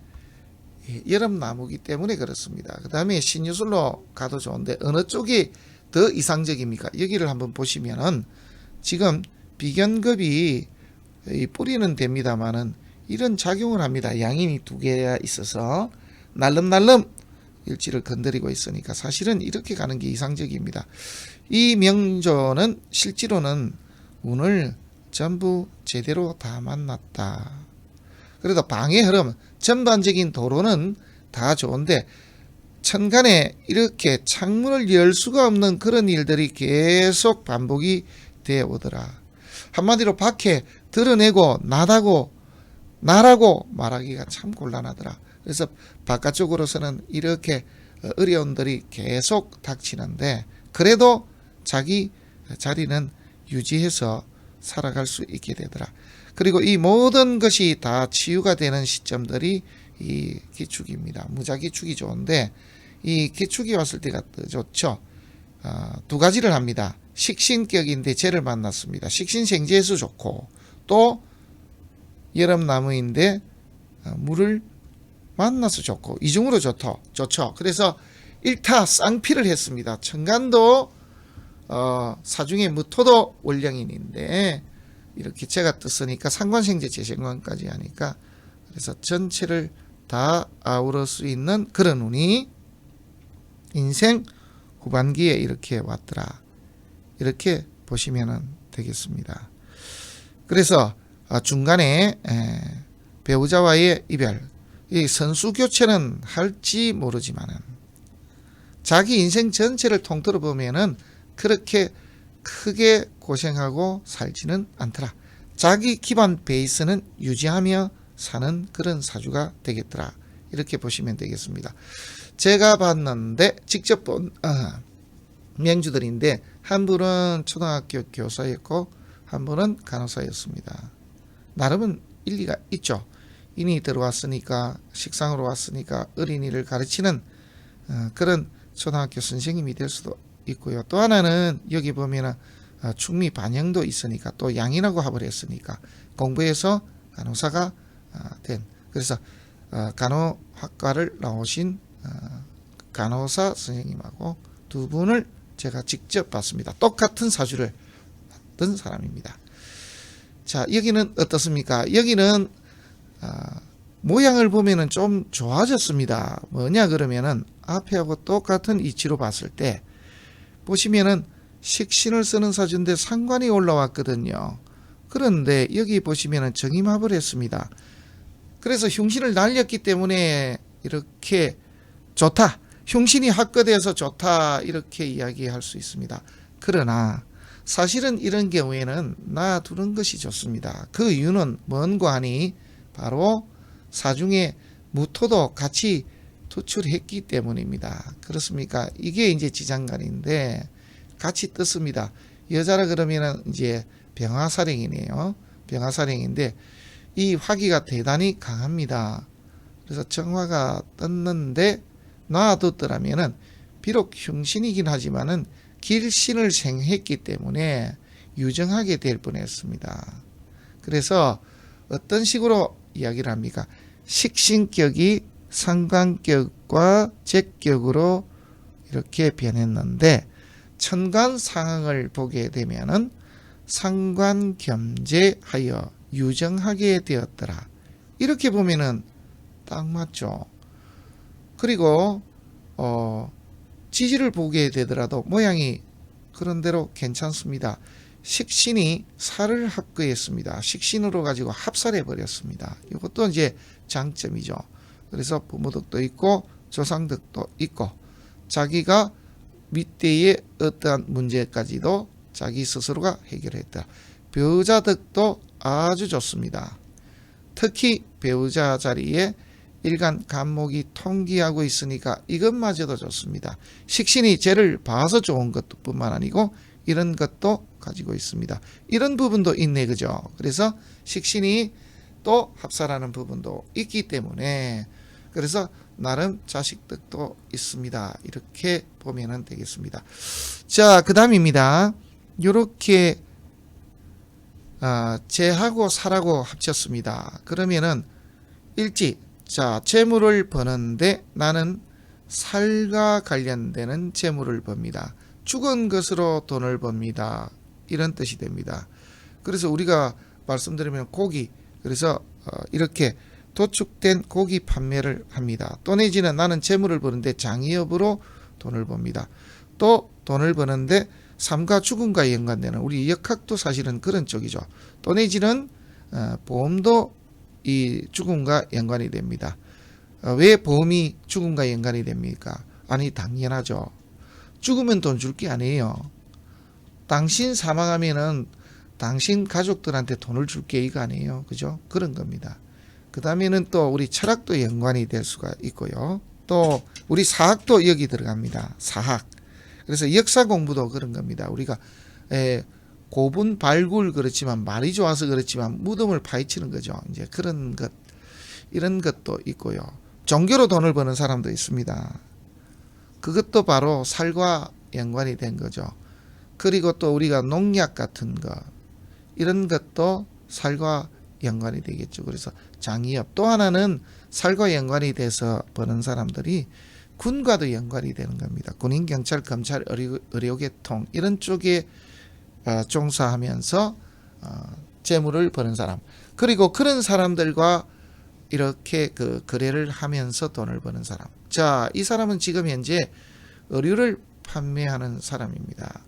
여름 나무기 때문에 그렇습니다. 그 다음에 신유술로 가도 좋은데 어느 쪽이 더 이상적입니까? 여기를 한번 보시면은 지금 비견급이 뿌리는 됩니다만은 이런 작용을 합니다. 양인이 두 개가 있어서 날름날름 일지를 건드리고 있으니까 사실은 이렇게 가는 게 이상적입니다. 이 명조는 실제로는 운을 전부 제대로 다 만났다. 그래도 방의 흐름, 전반적인 도로는 다 좋은데 천간에 이렇게 창문을 열 수가 없는 그런 일들이 계속 반복이 되어 오더라. 한마디로 밖에 드러내고 나라고 말하기가 참 곤란하더라. 그래서 바깥쪽으로서는 이렇게 어려움들이 계속 닥치는데 그래도 자기 자리는 유지해서 살아갈 수 있게 되더라. 그리고 이 모든 것이 다 치유가 되는 시점들이 이 기축입니다. 무자기축이 좋은데 이 기축이 왔을 때가 더 좋죠. 두 가지를 합니다. 식신격인데 재를 만났습니다. 식신생재에서 좋고 또 여름나무인데 물을 만나서 좋고 이중으로 좋죠. 그래서 일타 쌍피를 했습니다. 천간도 사중에 무토도 월령인인데 이렇게 재가 떴으니까 상관생재 재생관까지 하니까 그래서 전체를 다 아우를 수 있는 그런 운이 인생 후반기에 이렇게 왔더라. 이렇게 보시면 되겠습니다. 그래서 중간에 배우자와의 이별, 이 선수 교체는 할지 모르지만은 자기 인생 전체를 통틀어 보면은 그렇게 크게 고생하고 살지는 않더라. 자기 기반 베이스는 유지하며 사는 그런 사주가 되겠더라. 이렇게 보시면 되겠습니다. 제가 봤는데 직접 본 명주들인데 한 분은 초등학교 교사였고 한 분은 간호사였습니다. 나름은 일리가 있죠. 인이 들어왔으니까 식상으로 왔으니까 어린이를 가르치는 그런 초등학교 선생님이 될 수도 있고요. 또 하나는 여기 보면은 충미 반영도 있으니까 또 양인하고 합을 했으니까 공부해서 간호사가 된 그래서 간호학과를 나오신 간호사 선생님하고 두 분을 제가 직접 봤습니다. 똑같은 사주를 봤던 사람입니다. 자, 여기는 어떻습니까? 여기는 모양을 보면은 좀 좋아졌습니다. 뭐냐 그러면은 앞에하고 똑같은 이치로 봤을 때 보시면은 식신을 쓰는 사주인데 상관이 올라왔거든요. 그런데 여기 보시면은 정임합을 했습니다. 그래서 흉신을 날렸기 때문에 이렇게 좋다. 흉신이 합거돼서 좋다. 이렇게 이야기할 수 있습니다. 그러나 사실은 이런 경우에는 놔두는 것이 좋습니다. 그 이유는 뭔고 하니 바로 사중에 무토도 같이 투출했기 때문입니다. 그렇습니까? 이게 이제 지장간인데 같이 떴습니다. 여자라 그러면은 이제 병화살행이네요. 병화살행인데 이 화기가 대단히 강합니다. 그래서 정화가 떴는데 놔뒀더라면은 비록 흉신이긴 하지만은 길신을 생했기 때문에 유정하게 될 뻔했습니다. 그래서 어떤 식으로 이야기를 합니까? 식신격이 상관격과 제격으로 이렇게 변했는데 천간 상황을 보게 되면은 상관겸제하여 유정하게 되었더라. 이렇게 보면은 딱 맞죠. 그리고 지지를 보게 되더라도 모양이 그런대로 괜찮습니다. 식신이 살을 합거했습니다. 식신으로 가지고 합살해 버렸습니다. 이것도 이제 장점이죠. 그래서 부모덕도 있고 조상덕도 있고 자기가 밑대의 어떠한 문제까지도 자기 스스로가 해결했다. 배우자덕도 아주 좋습니다. 특히 배우자 자리에 일간 간목이 통기하고 있으니까 이것마저도 좋습니다. 식신이 쟤를 봐서 좋은 것도 뿐만 아니고 이런 것도 가지고 있습니다. 이런 부분도 있네, 그죠? 그래서 식신이 또 합살하는 부분도 있기 때문에 그래서 나름 자식덕도 있습니다. 이렇게 보면 되겠습니다. 자, 그 다음입니다. 이렇게 재하고 살하고 합쳤습니다. 그러면은 일지, 자, 재물을 버는데 나는 살과 관련되는 재물을 법니다. 죽은 것으로 돈을 법니다. 이런 뜻이 됩니다. 그래서 우리가 말씀드리면 고기, 그래서 이렇게 도축된 고기 판매를 합니다. 또 내지는 나는 재물을 버는데 장의업으로 돈을 법니다. 또 돈을 버는데 삶과 죽음과 연관되는 우리 역학도 사실은 그런 쪽이죠. 또 내지는 보험도 이 죽음과 연관이 됩니다. 왜 보험이 죽음과 연관이 됩니까? 아니, 당연하죠. 죽으면 돈 줄 게 아니에요. 당신 사망하면은 당신 가족들한테 돈을 줄 게 이거 아니에요. 그죠? 그런 겁니다. 그 다음에는 또 우리 철학도 연관이 될 수가 있고요. 또 우리 사학도 여기 들어갑니다. 사학. 그래서 역사 공부도 그런 겁니다. 우리가 고분 발굴 그렇지만 말이 좋아서 그렇지만 무덤을 파헤치는 거죠. 이제 그런 것, 이런 것도 있고요. 종교로 돈을 버는 사람도 있습니다. 그것도 바로 살과 연관이 된 거죠. 그리고 또 우리가 농약 같은 거, 이런 것도 살과 연관이 되겠죠. 그래서 장의업, 또 하나는 살과 연관이 돼서 버는 사람들이 군과도 연관이 되는 겁니다. 군인, 경찰, 검찰, 의료계통 이런 쪽에 종사하면서 재물을 버는 사람, 그리고 그런 사람들과 이렇게 그 거래를 하면서 돈을 버는 사람. 자, 이 사람은 지금 현재 의류를 판매하는 사람입니다.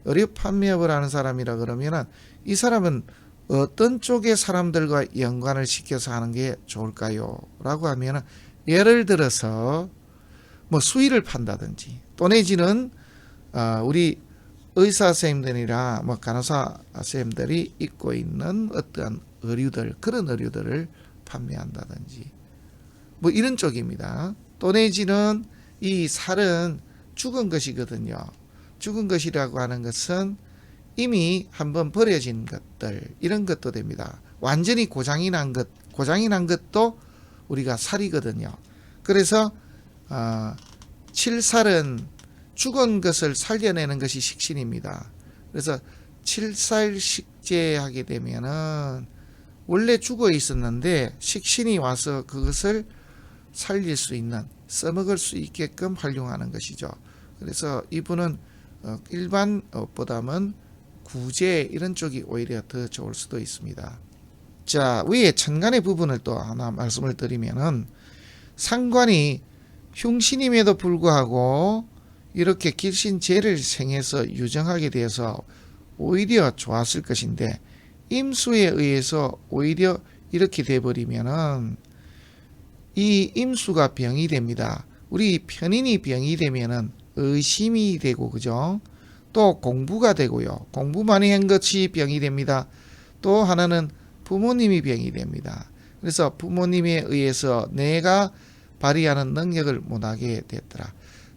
의류 판매업을 하는 사람이라 그러면은 이 사람은 어떤 쪽의 사람들과 연관을 시켜서 하는 게 좋을까요? 라고 하면은 예를 들어서 뭐 수의를 판다든지 또 내지는 우리 의사 선생님들이나 뭐 간호사 선생님들이 입고 있는 어떠한 의류들, 그런 의류들을 판매한다든지 뭐 이런 쪽입니다. 또 내지는 이 살은 죽은 것이거든요. 죽은 것이라고 하는 것은 이미 한번 버려진 것들, 이런 것도 됩니다. 완전히 고장이 난 것도 우리가 살이거든요. 그래서 칠살은 죽은 것을 살려내는 것이 식신입니다. 그래서 칠살식제하게 되면은 원래 죽어 있었는데 식신이 와서 그것을 살릴 수 있는, 써먹을 수 있게끔 활용하는 것이죠. 그래서 이분은 일반 옷보다는 구제 이런 쪽이 오히려 더 좋을 수도 있습니다. 자, 위에 천간의 부분을 또 하나 말씀을 드리면은 상관이 흉신임에도 불구하고 이렇게 길신재를 생해서 유정하게 되어서 오히려 좋았을 것인데 임수에 의해서 오히려 이렇게 돼버리면은 이 임수가 병이 됩니다. 우리 편인이 병이 되면은 의심이 되고, 그죠? 또 공부가 되고요. 공부 많이 한 것이 병이 됩니다. 또 하나는 부모님이 병이 됩니다. 그래서 부모님에 의해서 내가 발휘하는 능력을 못하게 됐더라.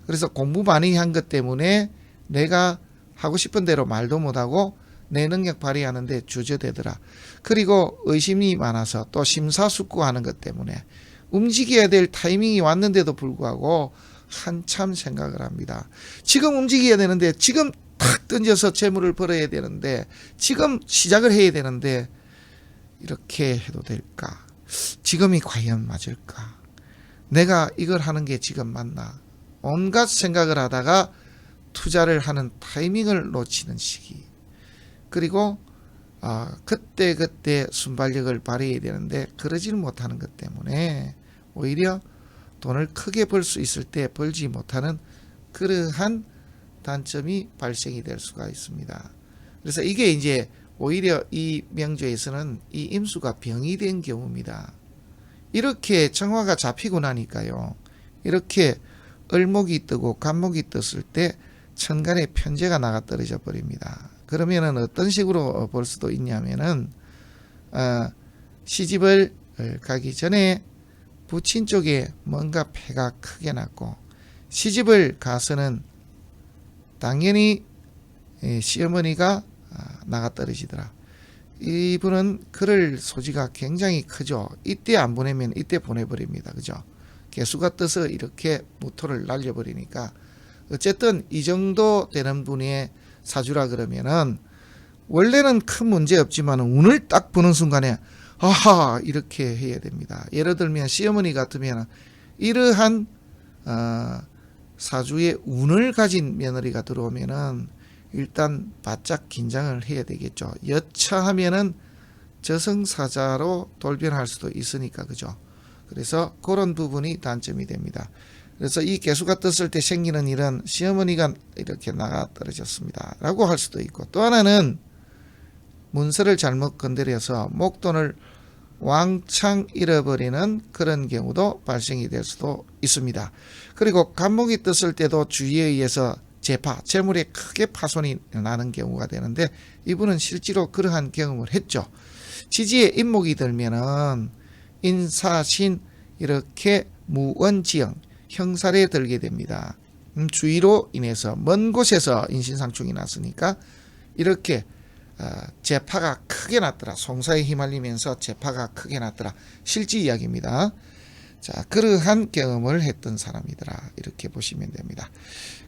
그래서 공부 많이 한 것 때문에 내가 하고 싶은 대로 말도 못하고 내 능력 발휘하는데 주저되더라. 그리고 의심이 많아서 또 심사숙고하는 것 때문에 움직여야 될 타이밍이 왔는데도 불구하고 한참 생각을 합니다. 지금 움직여야 되는데, 지금 탁 던져서 재물을 벌어야 되는데, 지금 시작을 해야 되는데 이렇게 해도 될까? 지금이 과연 맞을까? 내가 이걸 하는 게 지금 맞나? 온갖 생각을 하다가 투자를 하는 타이밍을 놓치는 시기. 그리고 그때 순발력을 발휘해야 되는데 그러질 못하는 것 때문에 오히려 돈을 크게 벌 수 있을 때 벌지 못하는 그러한 단점이 발생이 될 수가 있습니다. 그래서 이게 이제 오히려 이 명조에서는 이 임수가 병이 된 경우입니다. 이렇게 정화가 잡히고 나니까요, 이렇게 을목이 뜨고 간목이 떴을 때 천간에 편제가 나가 떨어져 버립니다. 그러면은 어떤 식으로 볼 수도 있냐면은 시집을 가기 전에 부친 쪽에 뭔가 폐가 크게 났고, 시집을 가서는 당연히 시어머니가 나가 떨어지더라. 이분은 그럴 소지가 굉장히 크죠. 이때 안 보내면 이때 보내버립니다. 그죠? 개수가 떠서 이렇게 무토를 날려버리니까 어쨌든 이 정도 되는 분의 사주라 그러면은 원래는 큰 문제 없지만 운을 딱 보는 순간에 아하 이렇게 해야 됩니다. 예를 들면 시어머니 같으면 이러한 사주에 운을 가진 며느리가 들어오면은 일단 바짝 긴장을 해야 되겠죠. 여차하면은 저승사자로 돌변할 수도 있으니까, 그죠? 그래서 그런 부분이 단점이 됩니다. 그래서 이 개수가 떴을 때 생기는 일은 시어머니가 이렇게 나가 떨어졌습니다 라고 할 수도 있고, 또 하나는 문서를 잘못 건드려서 목돈을 왕창 잃어버리는 그런 경우도 발생이 될 수도 있습니다. 그리고 간목이 떴을 때도 주의에 의해서 재물에 크게 파손이 나는 경우가 되는데, 이분은 실제로 그러한 경험을 했죠. 지지에 인목이 들면은 인사신 이렇게 무원지형 형살에 들게 됩니다. 주의로 인해서 먼 곳에서 인신상충이 났으니까 이렇게 재파가 크게 났더라. 송사에 휘말리면서 재파가 크게 났더라. 실제 이야기입니다. 자, 그러한 경험을 했던 사람이더라. 이렇게 보시면 됩니다.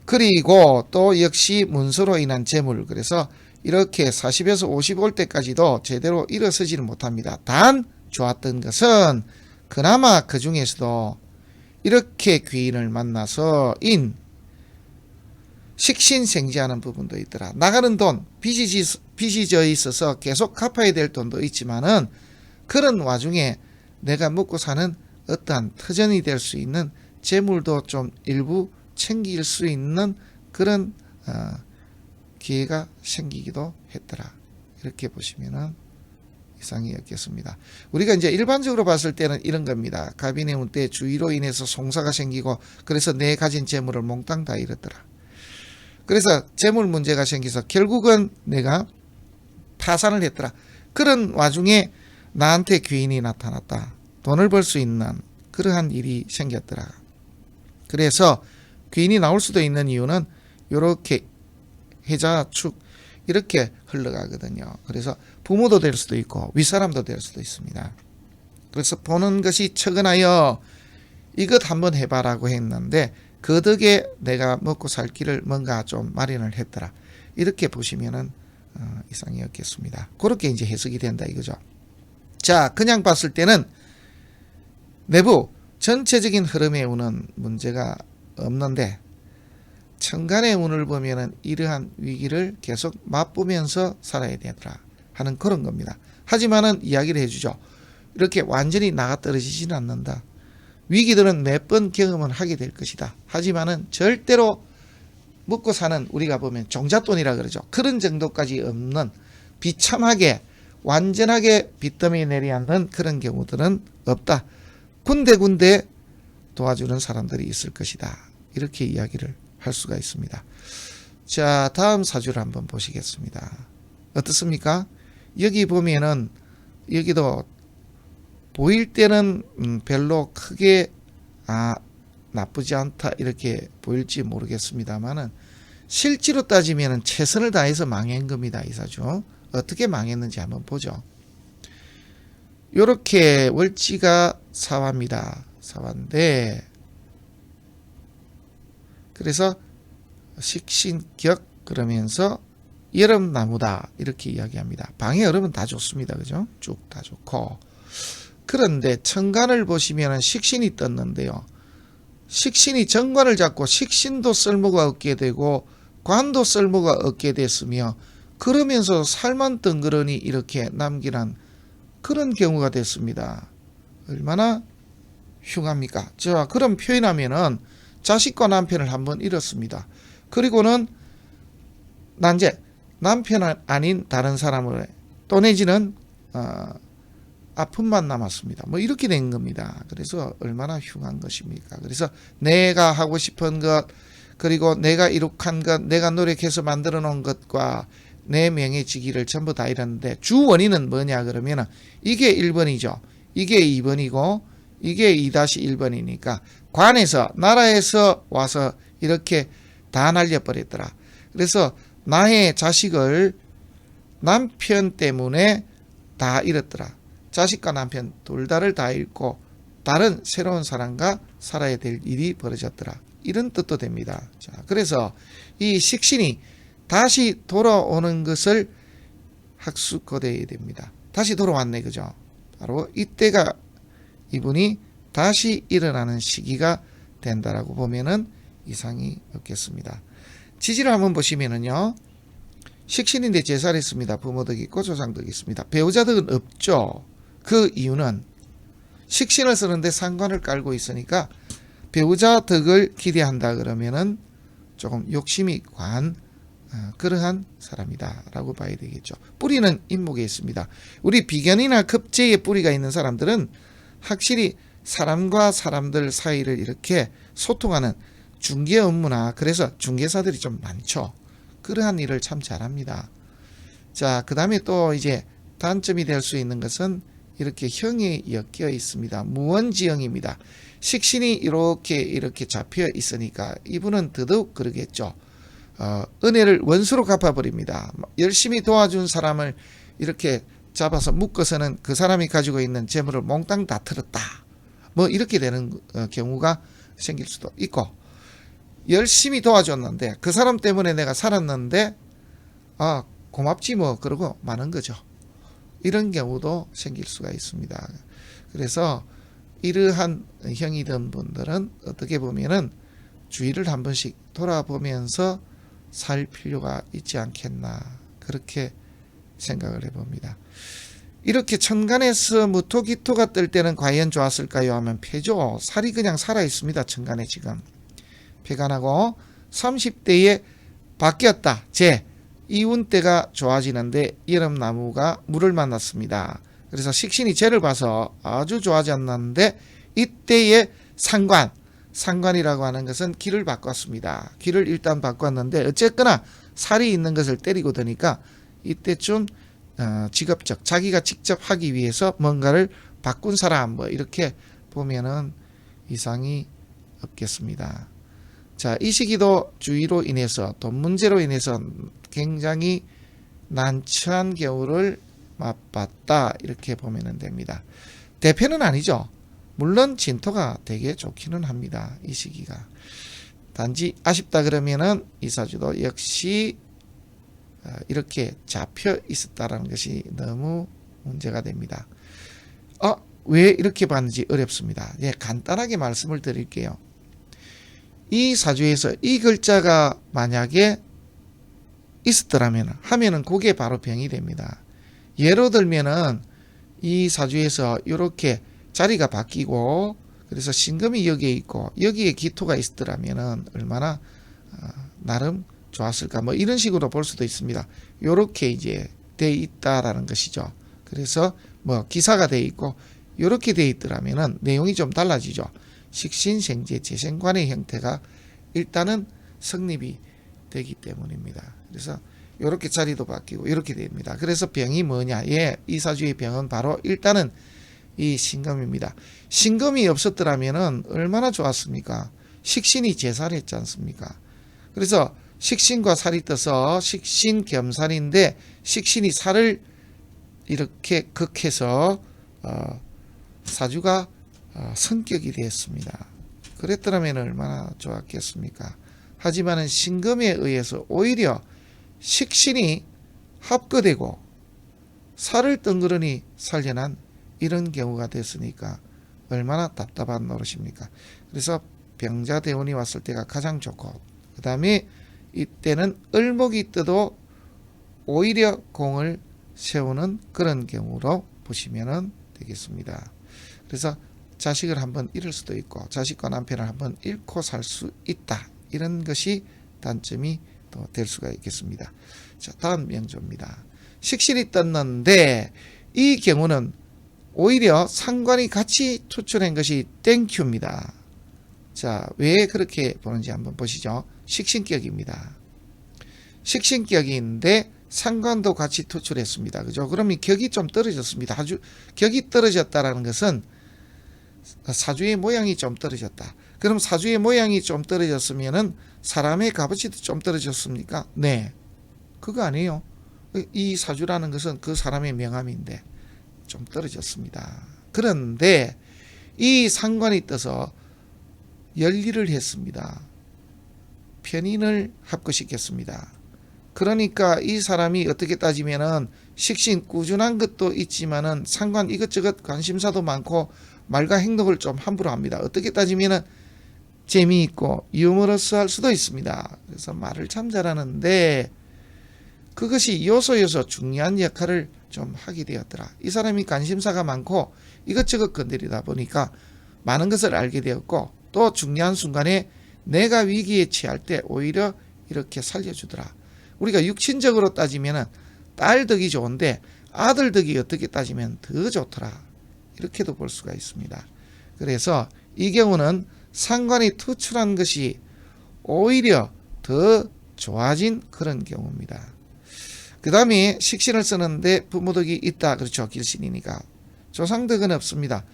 그리고 또 역시 문서로 인한 재물, 그래서 이렇게 40에서 50 올 때까지도 제대로 일어서지를 못합니다. 단 좋았던 것은 그나마 그 중에서도 이렇게 귀인을 만나서 식신생지하는 부분도 있더라. 나가는 돈, 빚이 져 있어서 계속 갚아야 될 돈도 있지만은 그런 와중에 내가 먹고 사는 어떠한 터전이 될 수 있는 재물도 좀 일부 챙길 수 있는 그런 기회가 생기기도 했더라. 이렇게 보시면은 이상이 없겠습니다. 우리가 이제 일반적으로 봤을 때는 이런 겁니다. 갑인의 운 때 주의로 인해서 송사가 생기고 그래서 내 가진 재물을 몽땅 다 잃었더라. 그래서 재물 문제가 생겨서 결국은 내가 파산을 했더라. 그런 와중에 나한테 귀인이 나타났다. 돈을 벌 수 있는 그러한 일이 생겼더라. 그래서 귀인이 나올 수도 있는 이유는 이렇게 해자축 이렇게 흘러가거든요. 그래서 부모도 될 수도 있고 윗사람도 될 수도 있습니다. 그래서 보는 것이 척은하여 이것 한번 해봐라고 했는데 그 덕에 내가 먹고 살 길을 뭔가 좀 마련을 했더라. 이렇게 보시면은 이상이 없겠습니다. 그렇게 이제 해석이 된다 이거죠. 자, 그냥 봤을 때는 내부 전체적인 흐름의 운은 문제가 없는데 천간의 운을 보면은 이러한 위기를 계속 맛보면서 살아야 되더라 하는 그런 겁니다. 하지만은 이야기를 해주죠. 이렇게 완전히 나가 떨어지지는 않는다. 위기들은 몇 번 경험은 하게 될 것이다. 하지만은 절대로 먹고 사는 우리가 보면 종잣돈이라 그러죠. 그런 정도까지 없는 비참하게 완전하게 빚더미 내리앉는 그런 경우들은 없다. 군데군데 도와주는 사람들이 있을 것이다. 이렇게 이야기를 할 수가 있습니다. 자, 다음 사주를 한번 보시겠습니다. 어떻습니까? 여기 보면은 여기도 보일 때는 별로 크게 나쁘지 않다 이렇게 보일지 모르겠습니다만은 실제로 따지면은 최선을 다해서 망한 겁니다. 이 사주 어떻게 망했는지 한번 보죠. 요렇게 월지가 사화입니다. 사화인데 그래서 식신격 그러면서 여름나무다 이렇게 이야기합니다. 방의 여름은 다 좋습니다. 그죠? 쭉 다 좋고 그런데 천간을 보시면 식신이 떴는데요. 식신이 정관을 잡고 식신도 쓸모가 없게 되고 관도 쓸모가 없게 됐으며 그러면서 살만 덩그러니 이렇게 남기란 그런 경우가 됐습니다. 얼마나 흉합니까? 자, 그런 표현하면은 자식과 남편을 한번 잃었습니다. 그리고는 난제 남편 아닌 다른 사람을 또 내지는 아픔만 남았습니다. 뭐 이렇게 된 겁니다. 그래서 얼마나 흉한 것입니까? 그래서 내가 하고 싶은 것 그리고 내가 이룩한 것 내가 노력해서 만들어 놓은 것과 내 명예지기를 전부 다 잃었는데 주 원인은 뭐냐 그러면 이게 1번이죠. 이게 2번이고 이게 2-1번이니까 관에서 나라에서 와서 이렇게 다 날려버렸더라. 그래서 나의 자식을 남편 때문에 다 잃었더라. 자식과 남편 둘 다를 다 잃고 다른 새로운 사람과 살아야 될 일이 벌어졌더라. 이런 뜻도 됩니다. 자, 그래서 이 식신이 다시 돌아오는 것을 학습고대해야 됩니다. 다시 돌아왔네, 그죠? 바로 이때가 이분이 다시 일어나는 시기가 된다라고 보면은 이상이 없겠습니다. 지지를 한번 보시면은요, 식신인데 제살이 있습니다. 부모덕이 있고 조상덕이 있습니다. 배우자덕은 없죠. 그 이유는 식신을 쓰는데 상관을 깔고 있으니까 배우자 덕을 기대한다 그러면은 조금 욕심이 과한 그러한 사람이다 라고 봐야 되겠죠. 뿌리는 인목에 있습니다. 우리 비견이나 급제에 뿌리가 있는 사람들은 확실히 사람과 사람들 사이를 이렇게 소통하는 중개 업무나 그래서 중개사들이 좀 많죠. 그러한 일을 참 잘합니다. 자, 그 다음에 또 이제 단점이 될 수 있는 것은 이렇게 형이 엮여 있습니다. 무원지형입니다. 식신이 이렇게 잡혀 있으니까 이분은 더더욱 그러겠죠. 은혜를 원수로 갚아버립니다. 열심히 도와준 사람을 이렇게 잡아서 묶어서는 그 사람이 가지고 있는 재물을 몽땅 다 틀었다. 뭐 이렇게 되는 경우가 생길 수도 있고 열심히 도와줬는데 그 사람 때문에 내가 살았는데 고맙지 뭐 그러고 마는 거죠. 이런 경우도 생길 수가 있습니다. 그래서 이러한 형이 된 분들은 어떻게 보면은 주의를 한 번씩 돌아보면서 살 필요가 있지 않겠나 그렇게 생각을 해봅니다. 이렇게 천간에서 무토기토가 뜰 때는 과연 좋았을까요 하면 패죠. 살이 그냥 살아 있습니다. 천간에 지금 패가 나고 30대에 바뀌었다. 이운때가 좋아지는데 여름나무가 물을 만났습니다. 그래서 식신이 재를 봐서 아주 좋아지 않는데 이때의 상관 상관이라고 하는 것은 기를 바꿨습니다. 기를 일단 바꿨는데 어쨌거나 살이 있는 것을 때리고 드니까 이때쯤 직업적 자기가 직접 하기 위해서 뭔가를 바꾼 사람 뭐 이렇게 보면은 이상이 없겠습니다. 자, 이 시기도 주의로 인해서 돈 문제로 인해서 굉장히 난처한 겨울을 맛봤다 이렇게 보면 됩니다. 대패는 아니죠. 물론 진토가 되게 좋기는 합니다. 이 시기가. 단지 아쉽다 그러면은 이 사주도 역시 이렇게 잡혀 있었다라는 것이 너무 문제가 됩니다. 왜 이렇게 봤는지 어렵습니다. 예, 간단하게 말씀을 드릴게요. 이 사주에서 이 글자가 만약에 있었더라면 하면은 그게 바로 병이 됩니다. 예로 들면은 이 사주에서 이렇게 자리가 바뀌고 그래서 신금이 여기에 있고 여기에 기토가 있었더라면은 얼마나 나름 좋았을까 뭐 이런 식으로 볼 수도 있습니다. 이렇게 이제 돼 있다라는 것이죠. 그래서 뭐 기사가 돼 있고 이렇게 돼 있더라면은 내용이 좀 달라지죠. 식신생재 재생관의 형태가 일단은 성립이 되기 때문입니다. 그래서 이렇게 자리도 바뀌고 이렇게 됩니다. 그래서 병이 뭐냐? 예, 이 사주의 병은 바로 일단은 이 신금입니다. 신금이 없었더라면은 얼마나 좋았습니까? 식신이 제살했지 않습니까? 그래서 식신과 살이 떠서 식신 겸살인데 식신이 살을 이렇게 극해서 사주가 성격이 되었습니다. 그랬더라면 얼마나 좋았겠습니까? 하지만은 신금에 의해서 오히려 식신이 합거되고 살을 덩그러니 살려난 이런 경우가 됐으니까 얼마나 답답한 노릇입니까? 그래서 병자대운이 왔을 때가 가장 좋고 그 다음에 이때는 을목이 떠도 오히려 공을 세우는 그런 경우로 보시면 되겠습니다. 그래서 자식을 한번 잃을 수도 있고 자식과 남편을 한번 잃고 살 수 있다. 이런 것이 단점이 또 될 수가 있겠습니다. 자, 다음 명조입니다. 식신이 떴는데 이 경우는 오히려 상관이 같이 투출한 것이 땡큐입니다. 자, 왜 그렇게 보는지 한번 보시죠. 식신격입니다. 식신격인데 상관도 같이 투출했습니다. 그죠? 그러면 격이 좀 떨어졌습니다. 아주 격이 떨어졌다라는 것은 사주의 모양이 좀 떨어졌다. 그럼 사주의 모양이 좀 떨어졌으면은 사람의 값어치도 좀 떨어졌습니까? 네. 그거 아니에요. 이 사주라는 것은 그 사람의 명함인데 좀 떨어졌습니다. 그런데 이 상관이 떠서 열일을 했습니다. 편인을 합거시켰습니다. 그러니까 이 사람이 어떻게 따지면은 식신 꾸준한 것도 있지만은 상관 이것저것 관심사도 많고 말과 행동을 좀 함부로 합니다. 어떻게 따지면은 재미있고 유머러스할 수도 있습니다. 그래서 말을 참 잘하는데 그것이 요소 중요한 역할을 좀 하게 되었더라. 이 사람이 관심사가 많고 이것저것 건드리다 보니까 많은 것을 알게 되었고 또 중요한 순간에 내가 위기에 처할 때 오히려 이렇게 살려주더라. 우리가 육친적으로 따지면 딸 덕이 좋은데 아들 덕이 어떻게 따지면 더 좋더라. 이렇게도 볼 수가 있습니다. 그래서 이 경우는 상관이 투출한 것이 오히려 더 좋아진 그런 경우입니다. 그 다음에 식신을 쓰는데 부모덕이 있다. 그렇죠. 길신이니까. 조상덕은 없습니다.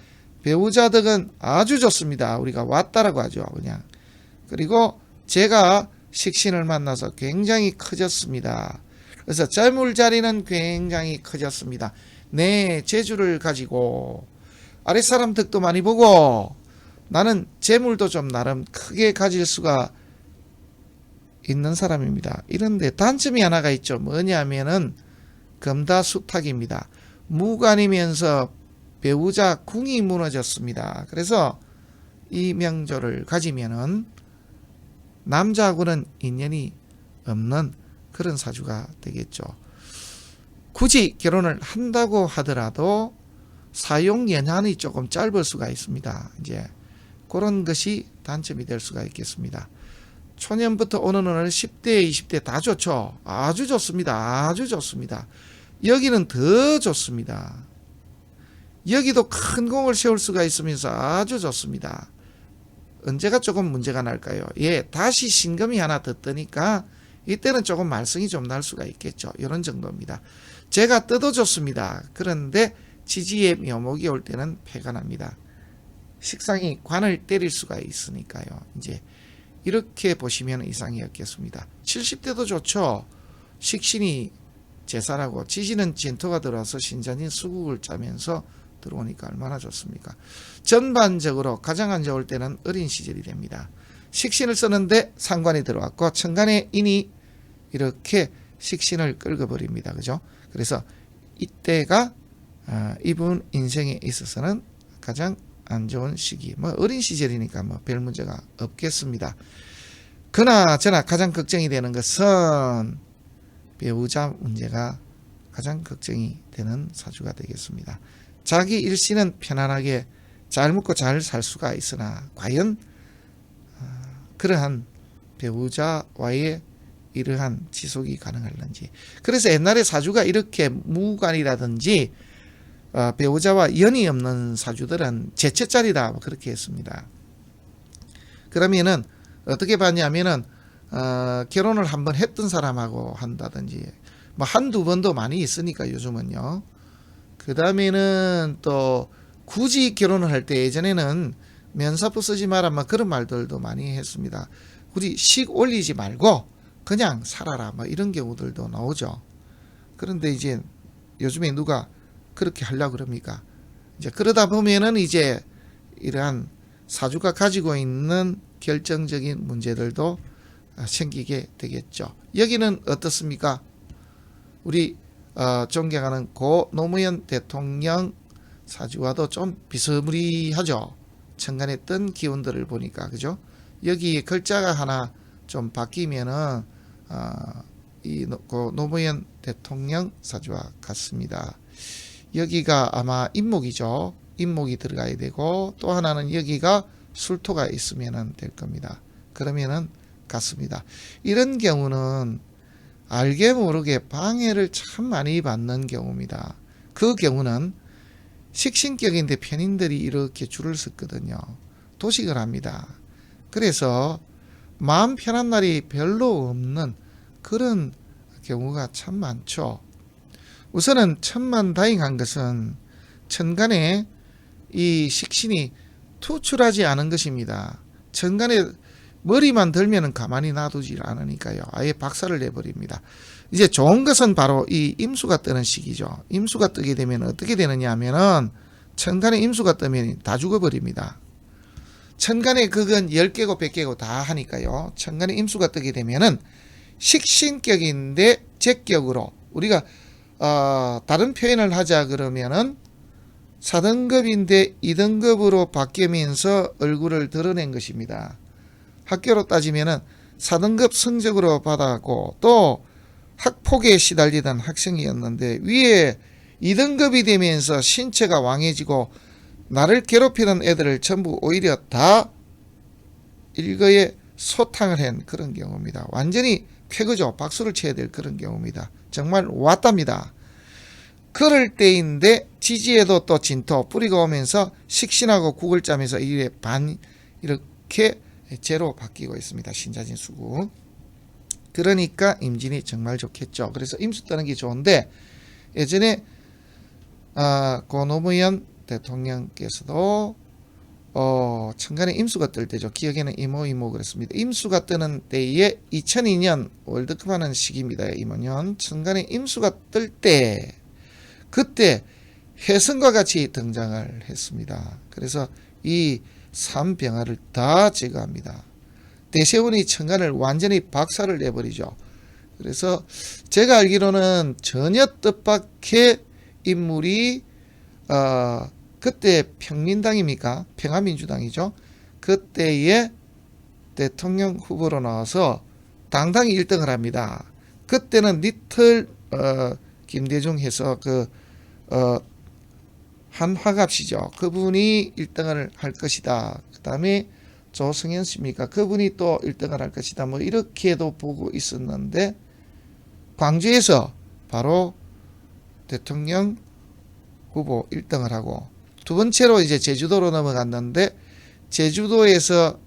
배우자덕은 아주 좋습니다. 우리가 왔다라고 하죠. 그냥. 그리고 제가 식신을 만나서 굉장히 커졌습니다. 그래서 재물자리는 굉장히 커졌습니다. 내 재주를 가지고 아랫사람 덕도 많이 보고 나는 재물도 좀 나름 크게 가질 수가 있는 사람입니다. 이런데 단점이 하나가 있죠. 뭐냐면은 금다수탁입니다. 무관이면서 배우자 궁이 무너졌습니다. 그래서 이 명조를 가지면은 남자하고는 인연이 없는 그런 사주가 되겠죠. 굳이 결혼을 한다고 하더라도 사용 연한이 조금 짧을 수가 있습니다. 이제 그런 것이 단점이 될 수가 있겠습니다. 초년부터 오는 오늘 10대, 20대 다 좋죠. 아주 좋습니다. 아주 좋습니다. 여기는 더 좋습니다. 여기도 큰 공을 세울 수가 있으면서 아주 좋습니다. 언제가 조금 문제가 날까요? 예, 다시 신금이 하나 더 뜨니까 이때는 조금 말썽이 좀 날 수가 있겠죠. 이런 정도입니다. 제가 뜯어줬습니다. 그런데 지지의 묘목이 올 때는 패가 납니다. 식상이 관을 때릴 수가 있으니까요. 이제 이렇게 보시면 이상이 없겠습니다. 70대도 좋죠. 식신이 제사라고 지지는 진토가 들어와서 신자진 수국을 짜면서 들어오니까 얼마나 좋습니까? 전반적으로 가장 안 좋을 때는 어린 시절이 됩니다. 식신을 쓰는데 상관이 들어왔고 천간의 인이 이렇게 식신을 긁어버립니다. 그죠? 그래서 이때가 이분 인생에 있어서는 가장 안 좋은 시기. 뭐 어린 시절이니까 뭐 별 문제가 없겠습니다. 그나저나 가장 걱정이 되는 것은 배우자 문제가 가장 걱정이 되는 사주가 되겠습니다. 자기 일신은 편안하게 잘 먹고 잘 살 수가 있으나 과연 그러한 배우자와의 이러한 지속이 가능할런지. 그래서 옛날에 사주가 이렇게 무관이라든지 배우자와 연이 없는 사주들은 제채짜리다 그렇게 했습니다. 그러면은 어떻게 봤냐면은 결혼을 한번 했던 사람하고 한다든지 뭐 한두 번도 많이 있으니까 요즘은요. 그 다음에는 또 굳이 결혼을 할 때 예전에는 면사포 쓰지 마라 뭐 그런 말들도 많이 했습니다. 굳이 식 올리지 말고 그냥 살아라 뭐 이런 경우들도 나오죠. 그런데 이제 요즘에 누가 그렇게 하려고 그럽니까? 이제 그러다 보면은 이제 이러한 사주가 가지고 있는 결정적인 문제들도 생기게 되겠죠. 여기는 어떻습니까? 우리 존경하는 고 노무현 대통령 사주와도 좀 비스무리하죠. 천간에 뜬 기운들을 보니까 그죠? 여기 글자가 하나 좀 바뀌면은 이 고 노무현 대통령 사주와 같습니다. 여기가 아마 임목이죠. 임목이 들어가야 되고 또 하나는 여기가 술토가 있으면 될 겁니다. 그러면은 같습니다. 이런 경우는 알게 모르게 방해를 참 많이 받는 경우입니다. 그 경우는 식신격인데 편인들이 이렇게 줄을 섰거든요. 도식을 합니다. 그래서 마음 편한 날이 별로 없는 그런 경우가 참 많죠. 우선은 천만다행한 것은 천간에 이 식신이 투출하지 않은 것입니다. 천간에 머리만 들면은 가만히 놔두질 않으니까요. 아예 박살을 내버립니다. 이제 좋은 것은 바로 이 임수가 뜨는 시기죠. 임수가 뜨게 되면 어떻게 되느냐 하면은 천간에 임수가 뜨면 다 죽어버립니다. 천간에 그건 10개고 100개고 다 하니까요. 천간에 임수가 뜨게 되면은 식신격인데 제격으로 우리가 다른 표현을 하자 그러면은 4등급인데 2등급으로 바뀌면서 얼굴을 드러낸 것입니다. 학교로 따지면은 4등급 성적으로 받았고 또 학폭에 시달리던 학생이었는데 위에 2등급이 되면서 신체가 왕해지고 나를 괴롭히는 애들을 전부 오히려 다 일거에 소탕을 한 그런 경우입니다. 완전히 쾌거죠. 박수를 쳐야 될 그런 경우입니다. 정말 왔답니다. 그럴 때인데 지지에도 또 진토 뿌리가 오면서 식신하고 국을 짜면서 이렇게 제로 바뀌고 있습니다. 신자진 수국. 그러니까 임진이 정말 좋겠죠. 그래서 임수 뜨는 게 좋은데 예전에 고 노무현 대통령께서도 천간에 임수가 뜰 때죠. 기억에는 이모 그랬습니다. 임수가 뜨는 때에 2002년 월드컵 하는 시기입니다. 이모년 천간에 임수가 뜰 때 그때 해성과 같이 등장을 했습니다. 그래서 이 삼병화를 다 제거합니다. 대세운이 천간을 완전히 박살을 내버리죠. 그래서 제가 알기로는 전혀 뜻밖의 인물이 그때 평민당입니까? 평화민주당이죠. 그때의 대통령 후보로 나와서 당당히 1등을 합니다. 그때는 리틀 김대중 해서 한화갑씨죠. 그분이 1등을 할 것이다. 그 다음에 조승현 씨입니까? 그분이 또 1등을 할 것이다. 뭐 이렇게도 보고 있었는데 광주에서 바로 대통령 후보 1등을 하고 두 번째로 이제 제주도로 넘어갔는데 제주도에서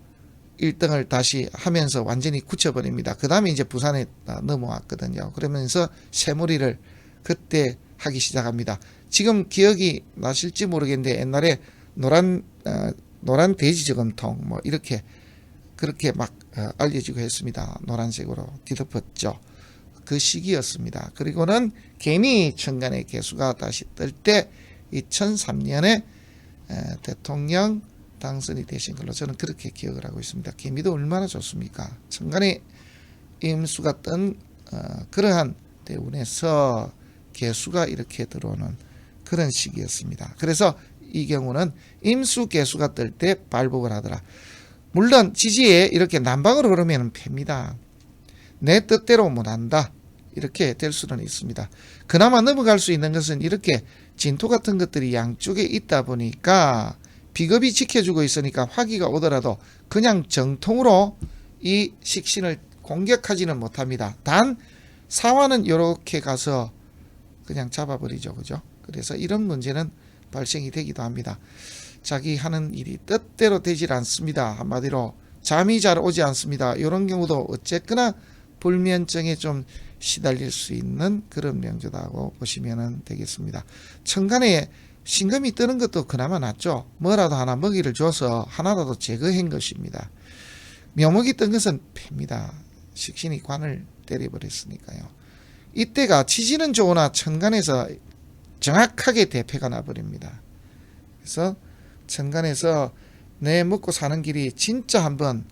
1등을 다시 하면서 완전히 굳혀버립니다. 그 다음에 이제 부산에 넘어왔거든요. 그러면서 새무리를 그때 하기 시작합니다. 지금 기억이 나실지 모르겠는데 옛날에 노란 돼지 저금통 뭐 이렇게 그렇게 막 알려지고 했습니다. 노란색으로 뒤덮었죠. 그 시기였습니다. 그리고는 개미 천간의 개수가 다시 뜰 때 2003년에 대통령 당선이 되신 걸로 저는 그렇게 기억을 하고 있습니다. 개미도 얼마나 좋습니까? 천간에 임수가 뜬 그러한 대운에서 개수가 이렇게 들어오는 그런 시기였습니다. 그래서 이 경우는 임수 개수가 뜰 때 발복을 하더라. 물론 지지에 이렇게 남방으로 그러면 팹니다. 내 뜻대로 못한다. 이렇게 될 수는 있습니다. 그나마 넘어갈 수 있는 것은 이렇게 진토 같은 것들이 양쪽에 있다 보니까 비겁이 지켜주고 있으니까 화기가 오더라도 그냥 정통으로 이 식신을 공격하지는 못합니다. 단 사화는 이렇게 가서 그냥 잡아버리죠. 그죠? 그래서 이런 문제는 발생이 되기도 합니다. 자기 하는 일이 뜻대로 되질 않습니다. 한마디로 잠이 잘 오지 않습니다. 이런 경우도 어쨌거나 불면증에 좀 시달릴 수 있는 그런 명조다고 보시면 되겠습니다. 천간에 신금이 뜨는 것도 그나마 낫죠. 뭐라도 하나 먹이를 줘서 하나라도 제거한 것입니다. 묘목이 뜬 것은 팹니다. 식신이 관을 때려버렸으니까요. 이때가 지지는 좋으나 천간에서 정확하게 대패가 나버립니다. 그래서 천간에서 내 먹고 사는 길이 진짜 한번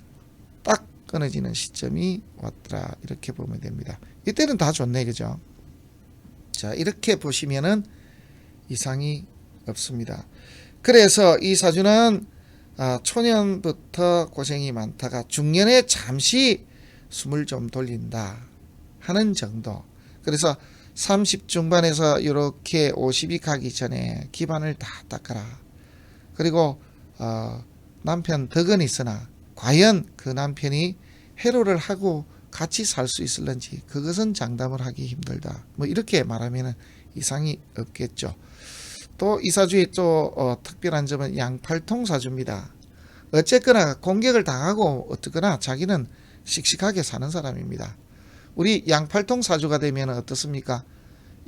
딱 끊어지는 시점이 왔더라. 이렇게 보면 됩니다. 이때는 다 좋네. 그죠? 자, 이렇게 보시면은 이상이 없습니다. 그래서 이 사주는 초년부터 고생이 많다가 중년에 잠시 숨을 좀 돌린다 하는 정도. 그래서 30 중반에서 이렇게 50이 가기 전에 기반을 다 닦아라. 그리고 남편 덕은 있으나 과연 그 남편이 해로를 하고 같이 살 수 있을런지 그것은 장담을 하기 힘들다. 뭐 이렇게 말하면 이상이 없겠죠. 또 이 사주의 또 특별한 점은 양팔통 사주입니다. 어쨌거나 공격을 당하고 어떻거나 자기는 씩씩하게 사는 사람입니다. 우리 양팔통 사주가 되면 어떻습니까?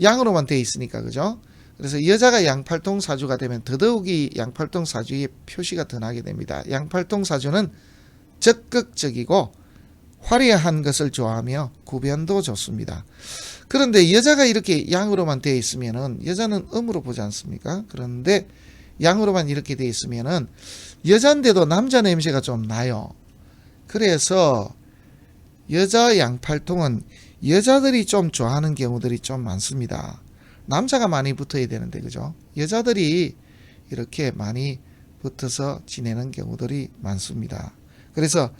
양으로만 돼 있으니까. 그죠? 그래서 여자가 양팔통 사주가 되면 더더욱이 양팔통 사주의 표시가 더 나게 됩니다. 양팔통 사주는 적극적이고 화려한 것을 좋아하며 구변도 좋습니다. 그런데 여자가 이렇게 양으로만 되어 있으면은 여자는 음으로 보지 않습니까? 그런데 양으로만 이렇게 되어 있으면은 여자인데도 남자 냄새가 좀 나요. 그래서 여자 양팔통은 여자들이 좀 좋아하는 경우들이 좀 많습니다. 남자가 많이 붙어야 되는데, 그죠? 여자들이 이렇게 많이 붙어서 지내는 경우들이 많습니다. 그래서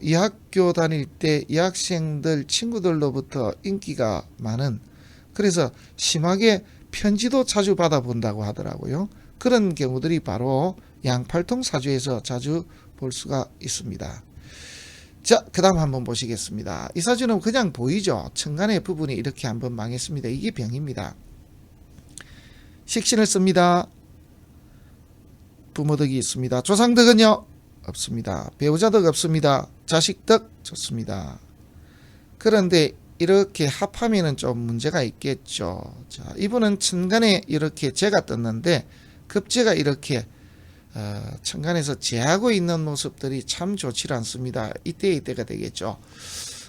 이 학교 다닐 때 이 학생들 친구들로부터 인기가 많은, 그래서 심하게 편지도 자주 받아본다고 하더라고요. 그런 경우들이 바로 양팔통 사주에서 자주 볼 수가 있습니다. 자, 그 다음 한번 보시겠습니다. 이 사주는 그냥 보이죠. 천간의 부분이 이렇게 한번 망했습니다. 이게 병입니다. 식신을 씁니다. 부모덕이 있습니다. 조상덕은요? 없습니다. 배우자덕 없습니다. 자식덕 좋습니다. 그런데 이렇게 합하면은 좀 문제가 있겠죠. 자, 이분은 천간에 이렇게 재가 떴는데 급제가 이렇게 천간에서 재하고 있는 모습들이 참 좋지 않습니다. 이때가 되겠죠.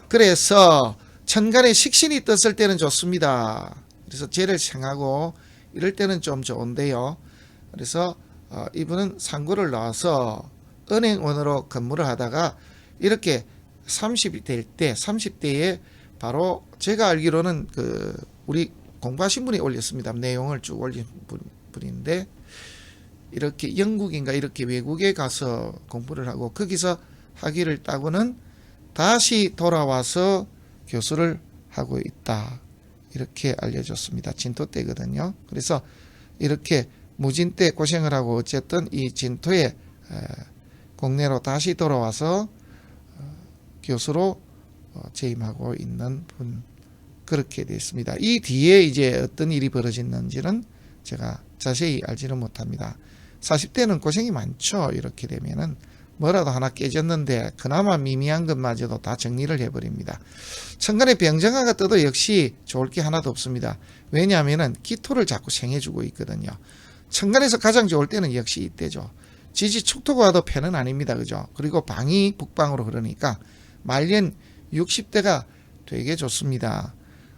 그래서 천간에 식신이 떴을 때는 좋습니다. 그래서 재를 생하고 이럴 때는 좀 좋은데요. 그래서 이분은 상고를 나와서 은행원으로 근무를 하다가 이렇게 30이 될 때, 30대에 바로 제가 알기로는 우리 공부하신 분이 올렸습니다. 내용을 쭉 올린 분인데 이렇게 영국인가 이렇게 외국에 가서 공부를 하고 거기서 학위를 따고는 다시 돌아와서 교수를 하고 있다. 이렇게 알려졌습니다. 진토 때거든요. 그래서 이렇게 무진 때 고생을 하고 어쨌든 이 진토에 국내로 다시 돌아와서 교수로 재임하고 있는 분, 그렇게 되어 있습니다. 이 뒤에 이제 어떤 일이 벌어졌는지는 제가 자세히 알지는 못합니다. 40대는 고생이 많죠. 이렇게 되면은 뭐라도 하나 깨졌는데 그나마 미미한 것마저도 다 정리를 해버립니다. 천간에 병정화가 떠도 역시 좋을 게 하나도 없습니다. 왜냐하면 기토를 자꾸 생해주고 있거든요. 천간에서 가장 좋을 때는 역시 이때죠. 지지 축토가 와도 패는 아닙니다. 그죠? 그리고 방이 북방으로 흐르니까 말년 60대가 되게 좋습니다.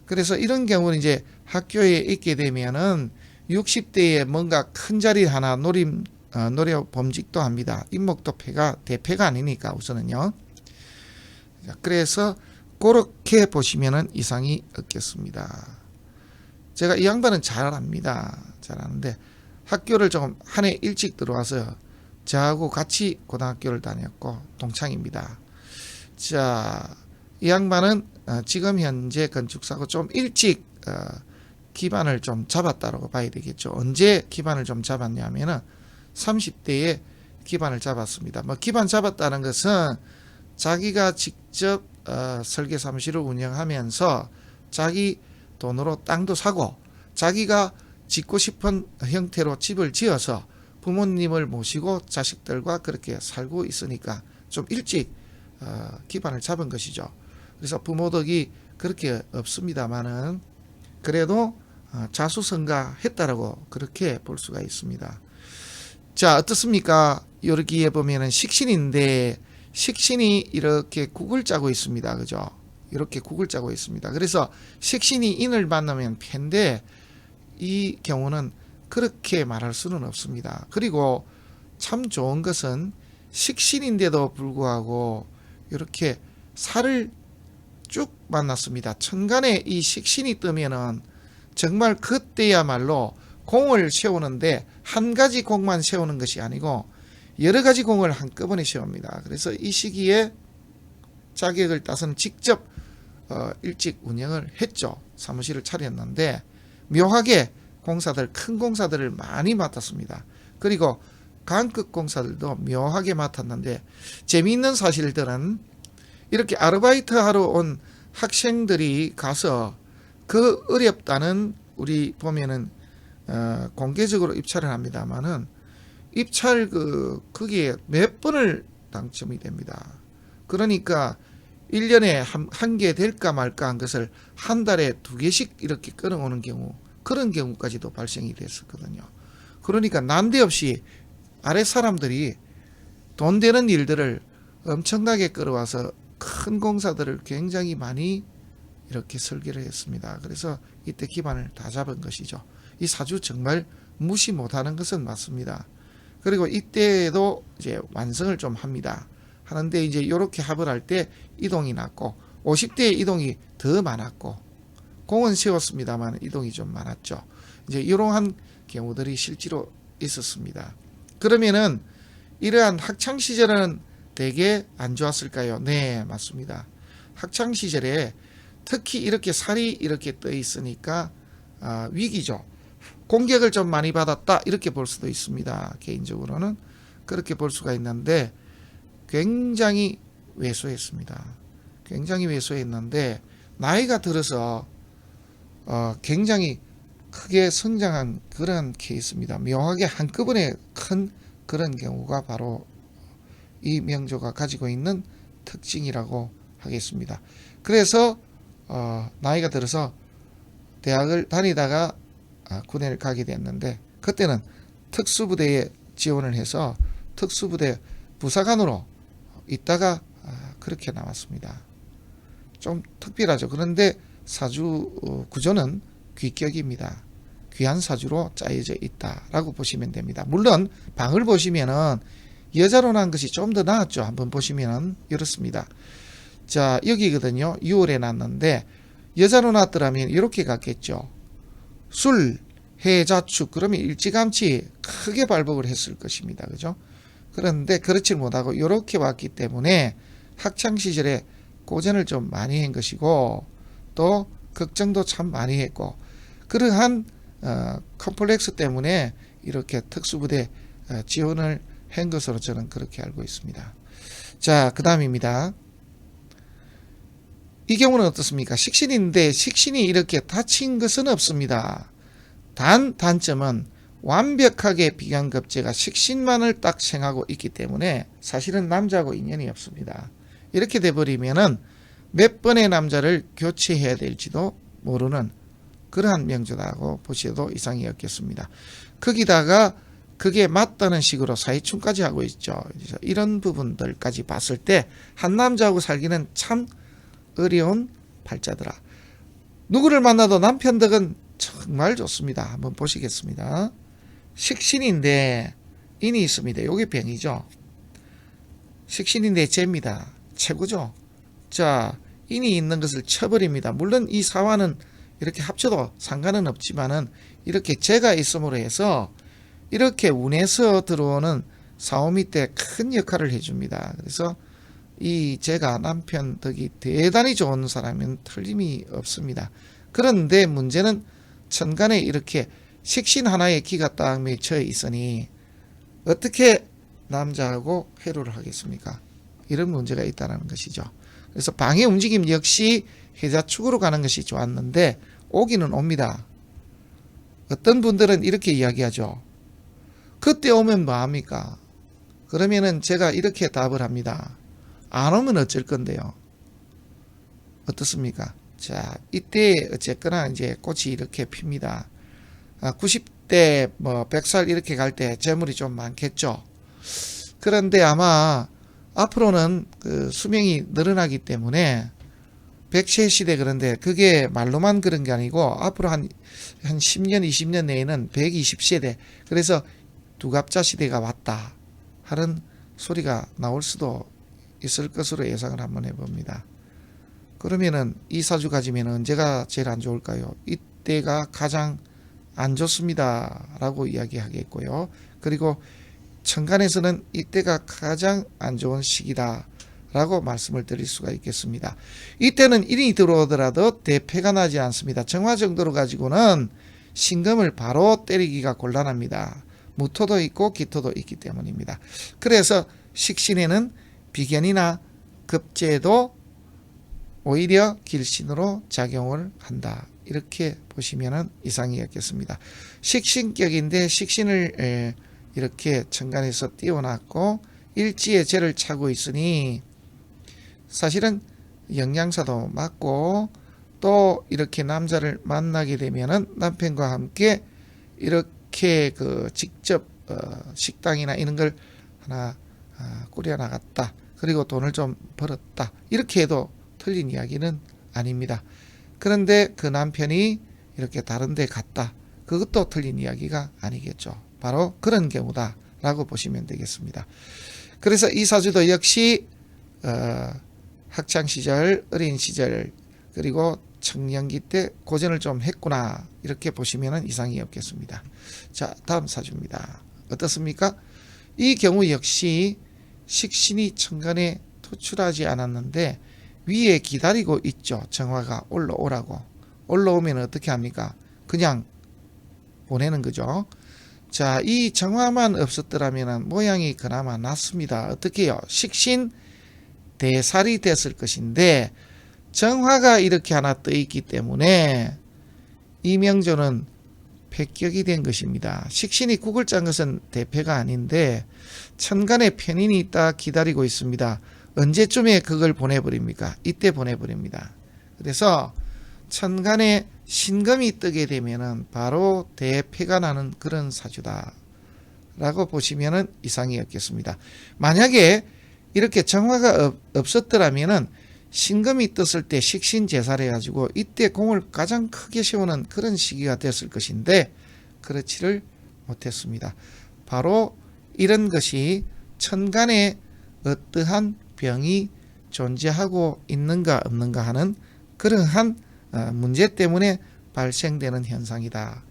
그래서 이런 경우는 이제 학교에 있게 되면은 60대에 뭔가 큰 자리 하나 노려 범직도 합니다. 임목도 대패가 아니니까 우선은요. 그래서 그렇게 보시면은 이상이 없겠습니다. 제가 이 양반은 잘 압니다. 잘 아는데 학교를 조금 한 해 일찍 들어와서 저하고 같이 고등학교를 다녔고 동창입니다. 자, 이 양반은 지금 현재 건축사고 좀 일찍 기반을 좀 잡았다고 봐야 되겠죠. 언제 기반을 좀 잡았냐면은 30대에 기반을 잡았습니다. 뭐 기반 잡았다는 것은 자기가 직접 설계 사무실을 운영하면서 자기 돈으로 땅도 사고 자기가 짓고 싶은 형태로 집을 지어서 부모님을 모시고 자식들과 그렇게 살고 있으니까 좀 일찍 기반을 잡은 것이죠. 그래서 부모 덕이 그렇게 없습니다만은 그래도 자수성가했다라고 그렇게 볼 수가 있습니다. 자, 어떻습니까? 여기에 보면은 식신인데 식신이 이렇게 국을 짜고 있습니다. 그죠? 이렇게 국을 짜고 있습니다. 그래서 식신이 인을 만나면 패인데 이 경우는 그렇게 말할 수는 없습니다. 그리고 참 좋은 것은 식신인데도 불구하고 이렇게 살을 쭉 만났습니다. 천간에 이 식신이 뜨면은 정말 그때야말로 공을 세우는데 한 가지 공만 세우는 것이 아니고 여러 가지 공을 한꺼번에 세웁니다. 그래서 이 시기에 자격을 따서는 직접 일찍 운영을 했죠. 사무실을 차렸는데 묘하게 공사들 큰 공사들을 많이 맡았습니다. 그리고 강급 공사들도 묘하게 맡았는데 재미있는 사실들은 이렇게 아르바이트 하러 온 학생들이 가서 그 어렵다는 우리 보면은 공개적으로 입찰을 합니다만은 입찰 거기에 몇 번을 당첨이 됩니다. 그러니까 1년에 한 개 될까 말까 한 것을 한 달에 2개씩 이렇게 끌어오는 경우 그런 경우까지도 발생이 됐었거든요. 그러니까 난데없이 아래 사람들이 돈 되는 일들을 엄청나게 끌어와서 큰 공사들을 굉장히 많이 이렇게 설계를 했습니다. 그래서 이때 기반을 다 잡은 것이죠. 이 사주 정말 무시 못하는 것은 맞습니다. 그리고 이때도 이제 완성을 좀 합니다. 하는데 이제 이렇게 합을 할 때 이동이 났고 50대의 이동이 더 많았고 공은 세웠습니다만 이동이 좀 많았죠. 이제 이러한 경우들이 실제로 있었습니다. 그러면은 이러한 학창 시절은 되게 안 좋았을까요? 네, 맞습니다. 학창 시절에 특히 이렇게 살이 이렇게 떠 있으니까 위기죠. 공격을 좀 많이 받았다 이렇게 볼 수도 있습니다. 개인적으로는 그렇게 볼 수가 있는데 굉장히 왜소했습니다. 굉장히 왜소했는데 나이가 들어서 굉장히 크게 성장한 그런 케이스입니다. 묘하게 한꺼번에 큰 그런 경우가 바로 이 명조가 가지고 있는 특징이라고 하겠습니다. 그래서 나이가 들어서 대학을 다니다가 군에를 가게 됐는데 그때는 특수부대에 지원을 해서 특수부대 부사관으로 있다가 그렇게 나왔습니다. 좀 특별하죠. 그런데 사주 구조는 귀격입니다. 귀한 사주로 짜여져 있다라고 보시면 됩니다. 물론 방을 보시면은 여자로 난 것이 좀 더 나았죠. 한번 보시면 이렇습니다. 자, 여기거든요. 6월에 났는데 여자로 났더라면 이렇게 갔겠죠. 술, 해, 자축 그러면 일찌감치 크게 발복을 했을 것입니다. 그죠? 그런데 그렇지 못하고 이렇게 왔기 때문에 학창시절에 고전을 좀 많이 한 것이고 또 걱정도 참 많이 했고 그러한 컴플렉스 때문에 이렇게 특수부대 지원을 한 것으로 저는 그렇게 알고 있습니다. 자, 그 다음입니다. 이 경우는 어떻습니까? 식신인데 식신이 이렇게 다친 것은 없습니다. 단점은 완벽하게 비견급제가 식신만을 딱 생하고 있기 때문에 사실은 남자하고 인연이 없습니다. 이렇게 돼버리면은 몇 번의 남자를 교체해야 될지도 모르는 그러한 명조라고 보셔도 이상이 없겠습니다. 거기다가 그게 맞다는 식으로 사회충까지 하고 있죠. 그래서 이런 부분들까지 봤을 때 한 남자하고 살기는 참 어려운 팔자더라. 누구를 만나도 남편 덕은 정말 좋습니다. 한번 보시겠습니다. 식신인데 인이 있습니다. 요게 병이죠. 식신인데 재입니다. 최고죠. 자, 인이 있는 것을 쳐버립니다. 물론 이 사화는 이렇게 합쳐도 상관은 없지만은 이렇게 재가 있음으로 해서 이렇게 운에서 들어오는 사오미 때 큰 역할을 해줍니다. 그래서 이 재가 남편 덕이 대단히 좋은 사람은 틀림이 없습니다. 그런데 문제는 천간에 이렇게 식신 하나의 기가 딱 맺혀 있으니 어떻게 남자하고 회로를 하겠습니까? 이런 문제가 있다는 것이죠. 그래서 방의 움직임 역시 해자축으로 가는 것이 좋았는데 오기는 옵니다. 어떤 분들은 이렇게 이야기하죠. 그때 오면 뭐합니까? 그러면은 제가 이렇게 답을 합니다. 안 오면 어쩔 건데요. 어떻습니까? 자, 이때 어쨌거나 이제 꽃이 이렇게 핍니다. 90대 뭐 100살 이렇게 갈 때 재물이 좀 많겠죠. 그런데 아마 앞으로는 그 수명이 늘어나기 때문에 100세 시대, 그런데 그게 말로만 그런 게 아니고 앞으로 한 10년 20년 내에는 120세대, 그래서 두갑자 시대가 왔다 하는 소리가 나올 수도 있을 것으로 예상을 한번 해봅니다. 그러면은 이 사주 가지면 언제가 제일 안 좋을까요? 이때가 가장 안 좋습니다 라고 이야기하겠고요. 그리고 천간에서는 이때가 가장 안 좋은 시기다 라고 말씀을 드릴 수가 있겠습니다. 이때는 일이 들어오더라도 대패가 나지 않습니다. 정화 정도로 가지고는 신금을 바로 때리기가 곤란합니다. 무토도 있고 기토도 있기 때문입니다. 그래서 식신에는 비견이나 급제도 오히려 길신으로 작용을 한다. 이렇게 보시면 이상이 없겠습니다. 식신격인데 식신을 이렇게 천간에서 띄워놨고 일지에 재를 차고 있으니 사실은 영양사도 맞고 또 이렇게 남자를 만나게 되면은 남편과 함께 이렇게 그 직접 식당이나 이런 걸 하나 꾸려 나갔다. 그리고 돈을 좀 벌었다. 이렇게 해도 틀린 이야기는 아닙니다. 그런데 그 남편이 이렇게 다른 데 갔다. 그것도 틀린 이야기가 아니겠죠. 바로 그런 경우다 라고 보시면 되겠습니다. 그래서 이 사주도 역시 학창시절, 어린 시절, 그리고 청년기 때 고전을 좀 했구나, 이렇게 보시면 이상이 없겠습니다. 자, 다음 사주입니다. 어떻습니까? 이 경우 역시 식신이 천간에 투출하지 않았는데 위에 기다리고 있죠. 정화가 올라오라고. 올라오면 어떻게 합니까? 그냥 보내는 거죠. 자, 이 정화만 없었더라면 모양이 그나마 낫습니다. 어떻게 해요? 식신 대살이 됐을 것인데 정화가 이렇게 하나 떠 있기 때문에 이 명조는 폐격이 된 것입니다. 식신이 국을 짠 것은 대패가 아닌데 천간에 편인이 있다 기다리고 있습니다. 언제쯤에 그걸 보내버립니까? 이때 보내버립니다. 그래서 천간에 신금이 뜨게 되면은 바로 대패가 나는 그런 사주다 라고 보시면은 이상이 없겠습니다. 만약에 이렇게 정화가 없었더라면은 신금이 떴을 때 식신제사를 해가지고 이때 공을 가장 크게 세우는 그런 시기가 됐을 것인데 그렇지를 못했습니다. 바로 이런 것이 천간에 어떠한 병이 존재하고 있는가 없는가 하는 그러한 문제 때문에 발생되는 현상이다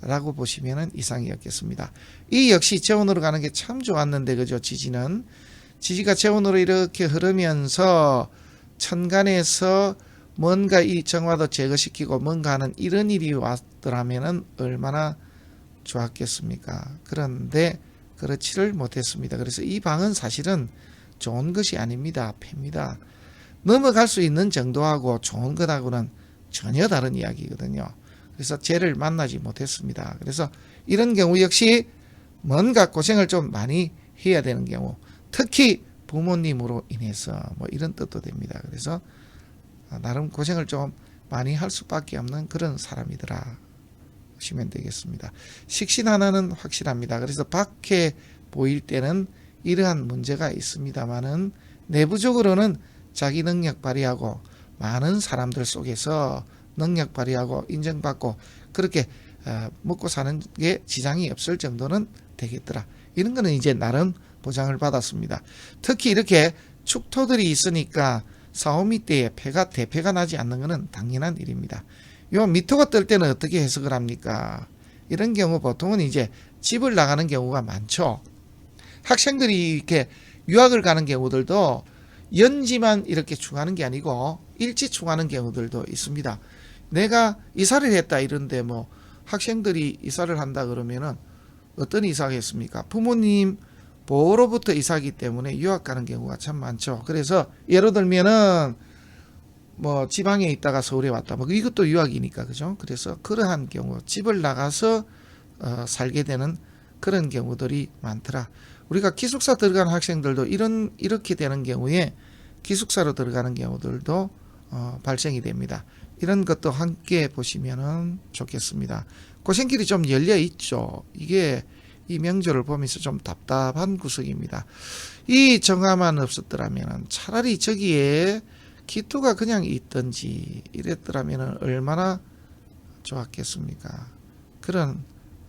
라고 보시면 이상이 없겠습니다. 이 역시 재운으로 가는 게 참 좋았는데 그죠? 지지가 재운으로 이렇게 흐르면서 천간에서 뭔가 이 정화도 제거시키고 뭔가 하는 이런 일이 왔더라면 얼마나 좋았겠습니까? 그런데 그렇지를 못했습니다. 그래서 이 방은 사실은 좋은 것이 아닙니다. 폐입니다. 넘어갈 수 있는 정도하고 좋은 것하고는 전혀 다른 이야기거든요. 그래서 쟤를 만나지 못했습니다. 그래서 이런 경우 역시 뭔가 고생을 좀 많이 해야 되는 경우, 특히 부모님으로 인해서 뭐 이런 뜻도 됩니다. 그래서 나름 고생을 좀 많이 할 수밖에 없는 그런 사람이더라 보시면 되겠습니다. 식신 하나는 확실합니다. 그래서 밖에 보일 때는 이러한 문제가 있습니다만은 내부적으로는 자기 능력 발휘하고 많은 사람들 속에서 능력 발휘하고 인정받고 그렇게 먹고 사는 게 지장이 없을 정도는 되겠더라. 이런 거는 이제 나름 보장을 받았습니다. 특히 이렇게 축토들이 있으니까 사오미 때에 대패가 나지 않는 것은 당연한 일입니다. 요 미토가 뜰 때는 어떻게 해석을 합니까? 이런 경우 보통은 이제 집을 나가는 경우가 많죠. 학생들이 이렇게 유학을 가는 경우들도 연지만 이렇게 충하는 게 아니고 일지 충하는 경우들도 있습니다. 내가 이사를 했다 이런데 뭐 학생들이 이사를 한다 그러면은 어떤 이사겠습니까? 부모님 보호로부터 이사하기 때문에 유학 가는 경우가 참 많죠. 그래서 예를 들면은 뭐 지방에 있다가 서울에 왔다. 뭐 이것도 유학이니까 그죠? 그래서 그러한 경우 집을 나가서 살게 되는 그런 경우들이 많더라. 우리가 기숙사 들어가는 학생들도 이렇게 되는 경우에 기숙사로 들어가는 경우들도 발생이 됩니다. 이런 것도 함께 보시면은 좋겠습니다. 고생길이 좀 열려 있죠. 이게 이 명절을 보면서 좀 답답한 구석입니다. 이 정화만 없었더라면 차라리 저기에 기토가 그냥 있든지 이랬더라면 얼마나 좋았겠습니까? 그런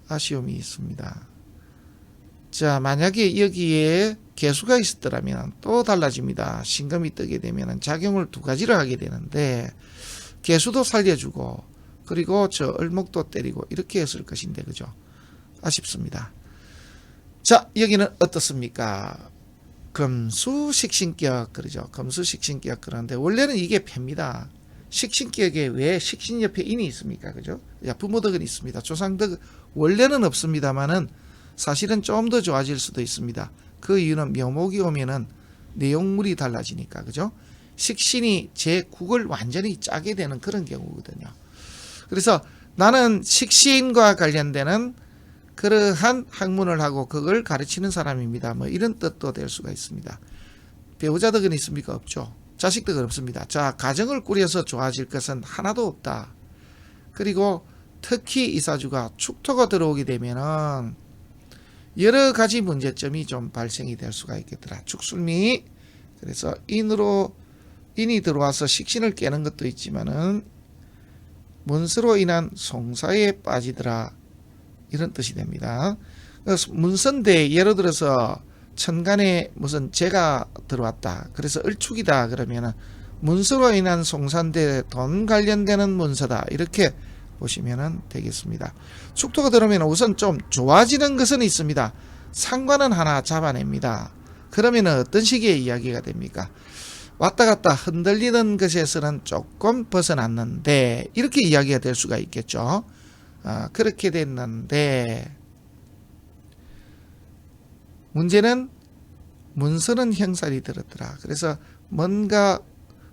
아쉬움이 있습니다. 자, 만약에 여기에 개수가 있었더라면 또 달라집니다. 신금이 뜨게 되면 작용을 두 가지를 하게 되는데 개수도 살려주고 그리고 저 을목도 때리고 이렇게 했을 것인데 그죠? 아쉽습니다. 자, 여기는 어떻습니까? 금수식신격 그러죠. 금수식신격 그러는데 원래는 이게 패입니다. 식신격에 왜 식신 옆에 인이 있습니까? 그죠? 부모덕은 있습니다. 조상덕 원래는 없습니다만은 사실은 좀 더 좋아질 수도 있습니다. 그 이유는 묘목이 오면은 내용물이 달라지니까 그죠? 식신이 제 국을 완전히 짜게 되는 그런 경우거든요. 그래서 나는 식신과 관련되는 그러한 학문을 하고 그걸 가르치는 사람입니다. 뭐 이런 뜻도 될 수가 있습니다. 배우자 덕은 있습니까? 없죠. 자식 덕은 없습니다. 자, 가정을 꾸려서 좋아질 것은 하나도 없다. 그리고 특히 이사주가 축토가 들어오게 되면은 여러 가지 문제점이 좀 발생이 될 수가 있겠더라. 축술미. 그래서 인이 들어와서 식신을 깨는 것도 있지만은 문서로 인한 송사에 빠지더라. 이런 뜻이 됩니다. 문서인데 예를 들어서 천간에 무슨 재가 들어왔다. 그래서 을축이다. 그러면은 문서로 인한 송사인데 돈 관련되는 문서다. 이렇게 보시면 되겠습니다. 축토가 들어오면 우선 좀 좋아지는 것은 있습니다. 상관은 하나 잡아냅니다. 그러면 어떤 식의 이야기가 됩니까? 왔다 갔다 흔들리는 것에서는 조금 벗어났는데 이렇게 이야기가 될 수가 있겠죠. 그렇게 됐는데 문제는 문서는 형살이 들었더라. 그래서 뭔가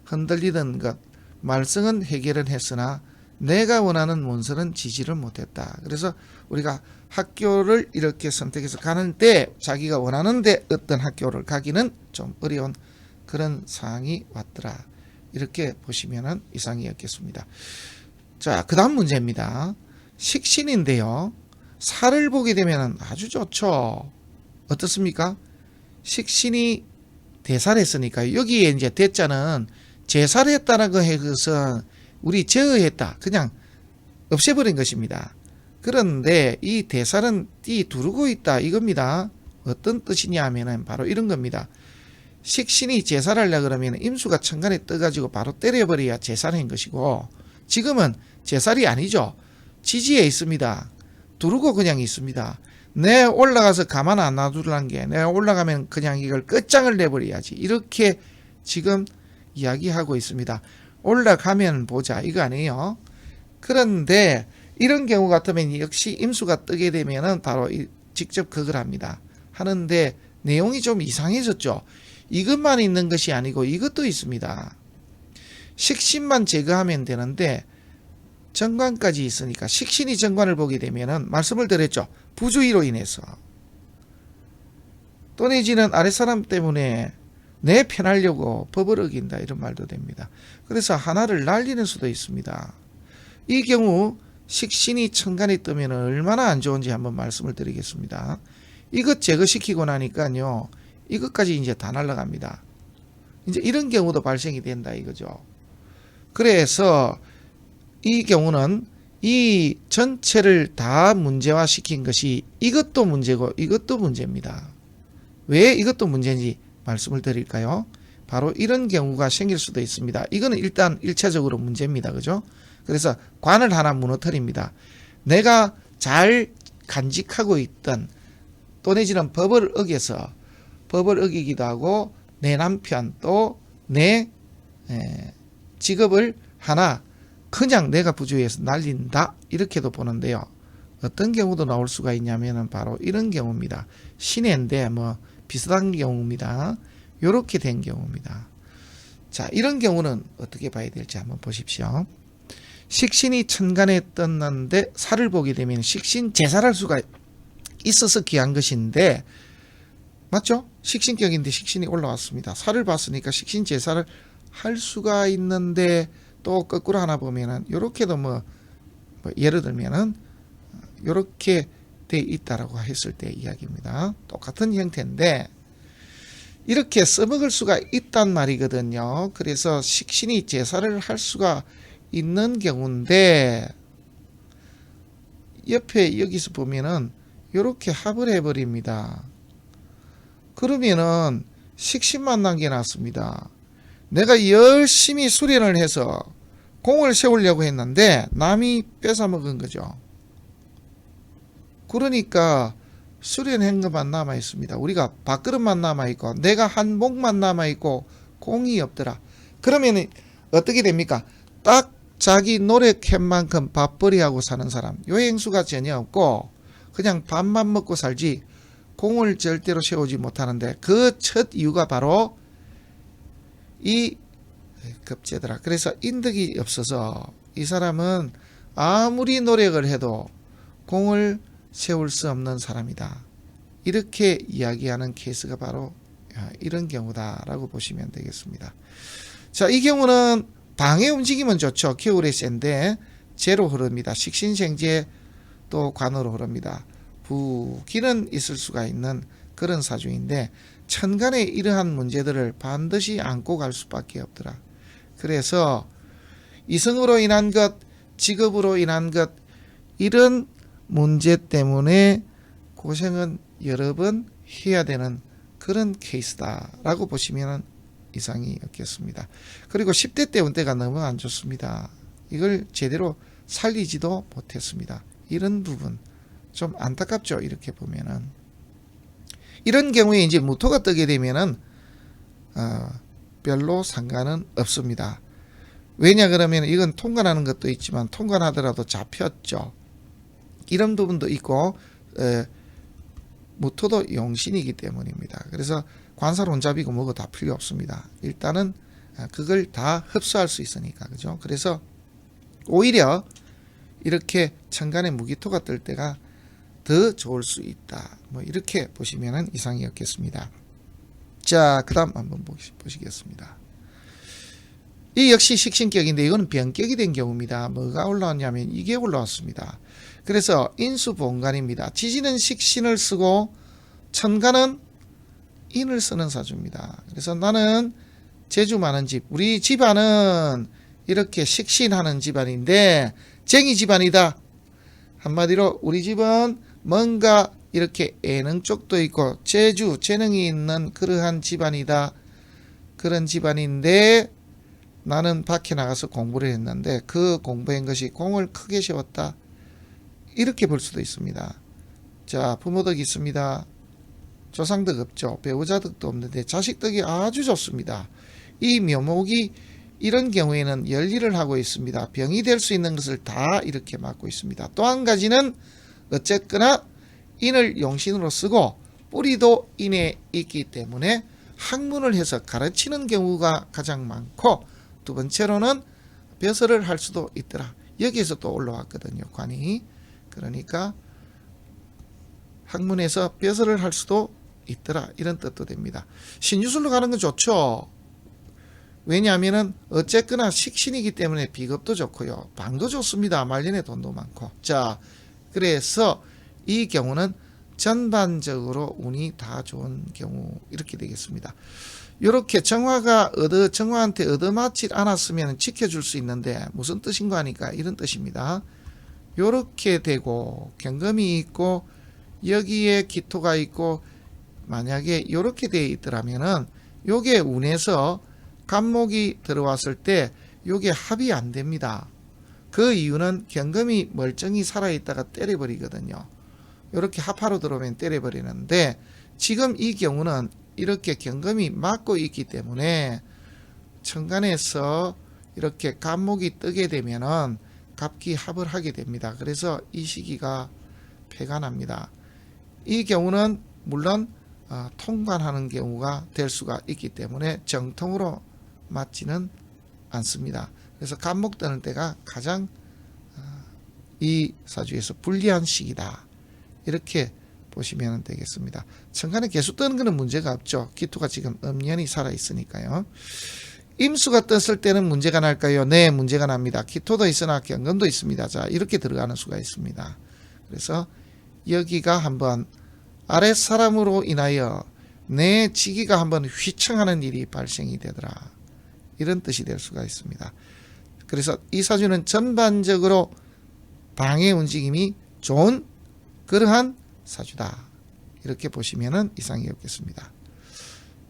흔들리던 것 말썽은 해결은 했으나 내가 원하는 문서는 지지를 못했다. 그래서 우리가 학교를 이렇게 선택해서 가는데 자기가 원하는데 어떤 학교를 가기는 좀 어려운 그런 상황이 왔더라. 이렇게 보시면 이상이었겠습니다. 자, 그 다음 문제입니다. 식신인데요. 살을 보게 되면 아주 좋죠. 어떻습니까? 식신이 대살했으니까 여기에 이제 대자는 제살했다는 것은 우리 제어했다. 그냥 없애버린 것입니다. 그런데 이 대살은 띠 두르고 있다. 이겁니다. 어떤 뜻이냐 하면은 바로 이런 겁니다. 식신이 제살하려고 그러면 임수가 천간에 떠가지고 바로 때려버려야 제살인 것이고 지금은 제살이 아니죠. 지지에 있습니다. 두르고 그냥 있습니다. 내 올라가서 가만 안 놔두란 게 내가 올라가면 그냥 이걸 끝장을 내버려야지. 이렇게 지금 이야기하고 있습니다. 올라가면 보자 이거 아니에요. 그런데 이런 경우 같으면 역시 임수가 뜨게 되면은 바로 직접 그걸 합니다. 하는데 내용이 좀 이상해졌죠. 이것만 있는 것이 아니고 이것도 있습니다. 식신만 제거하면 되는데 정관까지 있으니까 식신이 정관을 보게 되면은 말씀을 드렸죠. 부주의로 인해서 또 내지는 아랫사람 때문에 내 편하려고 법을 어긴다 이런 말도 됩니다. 그래서 하나를 날리는 수도 있습니다. 이 경우 식신이 천간에 뜨면 얼마나 안 좋은지 한번 말씀을 드리겠습니다. 이것 제거시키고 나니까요, 이것까지 이제 다 날아갑니다. 이제 이런 경우도 발생이 된다 이거죠. 그래서 이 경우는 이 전체를 다 문제화시킨 것이 이것도 문제고 이것도 문제입니다. 왜 이것도 문제인지 말씀을 드릴까요? 바로 이런 경우가 생길 수도 있습니다. 이거는 일단 1차적으로 문제입니다. 그죠? 그래서 관을 하나 무너뜨립니다. 내가 잘 간직하고 있던 또 내지는 법을 어겨서 법을 어기기도 하고 내 남편 또 내 직업을 하나 그냥 내가 부주의해서 날린다 이렇게도 보는데요. 어떤 경우도 나올 수가 있냐면은 바로 이런 경우입니다. 신해인데 뭐 비슷한 경우입니다. 요렇게 된 경우입니다. 자, 이런 경우는 어떻게 봐야 될지 한번 보십시오. 식신이 천간에 떴는데 살을 보게 되면 식신 제살할 수가 있어서 귀한 것인데 맞죠? 식신격인데 식신이 올라왔습니다. 살을 봤으니까 식신 제살을 할 수가 있는데 또 거꾸로 하나 보면은 요렇게도 뭐 예를 들면은 요렇게 돼 있다라고 했을 때 이야기입니다. 똑같은 형태인데 이렇게 써먹을 수가 있단 말이거든요. 그래서 식신이 제사를 할 수가 있는 경우인데 옆에 여기서 보면은 요렇게 합을 해버립니다. 그러면은 식신만 남겨놨습니다. 내가 열심히 수련을 해서 공을 세우려고 했는데 남이 뺏어먹은 거죠. 그러니까 수련한 것만 남아있습니다. 우리가 밥그릇만 남아있고 내가 한 목만 남아있고 공이 없더라. 그러면 어떻게 됩니까? 딱 자기 노력한 만큼 밥벌이하고 사는 사람 요 행수가 전혀 없고 그냥 밥만 먹고 살지 공을 절대로 세우지 못하는데 그 첫 이유가 바로 이 급제더라. 그래서 인덕이 없어서 이 사람은 아무리 노력을 해도 공을 세울 수 없는 사람이다. 이렇게 이야기하는 케이스가 바로 이런 경우다라고 보시면 되겠습니다. 자, 이 경우는 방의 움직임은 좋죠. 겨울에 센데 재로 흐릅니다. 식신생재 또 관으로 흐릅니다. 부기는 있을 수가 있는 그런 사주인데 천간에 이러한 문제들을 반드시 안고 갈 수밖에 없더라. 그래서 이성으로 인한 것, 직업으로 인한 것 이런 문제 때문에 고생은 여러 번 해야 되는 그런 케이스다라고 보시면 이상이 없겠습니다. 그리고 10대 때 운때가 너무 안 좋습니다. 이걸 제대로 살리지도 못했습니다. 이런 부분 좀 안타깝죠. 이렇게 보면은 이런 경우에 이제 무토가 뜨게 되면은 별로 상관은 없습니다. 왜냐 그러면 이건 통관하는 것도 있지만 통관하더라도 잡혔죠. 이런 부분도 있고 무토도 용신이기 때문입니다. 그래서 관살 혼잡이고 뭐고 다 필요 없습니다. 일단은 그걸 다 흡수할 수 있으니까 그죠. 그래서 오히려 이렇게 천간에 무기토가 뜰 때가 더 좋을 수 있다. 뭐 이렇게 보시면은 이상이 없겠습니다. 자, 그 다음 한번 보시겠습니다. 이 역시 식신격인데 이거는 변격이 된 경우입니다. 뭐가 올라왔냐면 이게 올라왔습니다. 그래서 인수본관입니다. 지지는 식신을 쓰고 천간은 인을 쓰는 사주입니다. 그래서 나는 재주 많은 집, 우리 집안은 이렇게 식신하는 집안인데 쟁이 집안이다. 한마디로 우리 집은 뭔가 이렇게 예능 쪽도 있고 재주, 재능이 있는 그러한 집안이다. 그런 집안인데 나는 밖에 나가서 공부를 했는데 그 공부한 것이 공을 크게 세웠다. 이렇게 볼 수도 있습니다. 자, 부모덕이 있습니다. 조상덕 없죠. 배우자덕도 없는데 자식덕이 아주 좋습니다. 이 묘목이 이런 경우에는 열일을 하고 있습니다. 병이 될 수 있는 것을 다 이렇게 막고 있습니다. 또 한 가지는 어쨌거나 인을 용신으로 쓰고 뿌리도 인에 있기 때문에 학문을 해서 가르치는 경우가 가장 많고 두 번째로는 벼슬을 할 수도 있더라. 여기에서 또 올라왔거든요. 관이. 그러니까 학문에서 벼슬을 할 수도 있더라, 이런 뜻도 됩니다. 신유술로 가는 건 좋죠. 왜냐하면은 어쨌거나 식신이기 때문에 비겁도 좋고요, 방도 좋습니다. 말년에 돈도 많고. 자, 그래서 이 경우는 전반적으로 운이 다 좋은 경우, 이렇게 되겠습니다. 이렇게 정화한테 얻어맞질 않았으면 지켜줄 수 있는데 무슨 뜻인가 하니까 이런 뜻입니다. 이렇게 되고 경금이 있고 여기에 기토가 있고 만약에 이렇게 되어 있더라면은 요게 운에서 간목이 들어왔을 때 요게 합이 안 됩니다. 그 이유는 경금이 멀쩡히 살아있다가 때려버리거든요. 이렇게 합하로 들어오면 때려버리는데 지금 이 경우는 이렇게 경금이 막고 있기 때문에 천간에서 이렇게 간목이 뜨게 되면은 갑기 합을 하게 됩니다. 그래서 이 시기가 패가 납니다. 이 경우는 물론 통관하는 경우가 될 수가 있기 때문에 정통으로 맞지는 않습니다. 그래서 간목 뜨는 때가 가장 이 사주에서 불리한 시기다, 이렇게 보시면 되겠습니다. 천간에 계속 뜨는 것은 문제가 없죠. 기토가 지금 음년이 살아있으니까요. 임수가 떴을 때는 문제가 날까요? 네, 문제가 납니다. 기토도 있으나 경금도 있습니다. 자, 이렇게 들어가는 수가 있습니다. 그래서 여기가 한번 아랫사람으로 인하여 내 지기가 한번 휘청하는 일이 발생이 되더라, 이런 뜻이 될 수가 있습니다. 그래서 이 사주는 전반적으로 방의 움직임이 좋은 그러한 사주다, 이렇게 보시면 이상이 없겠습니다.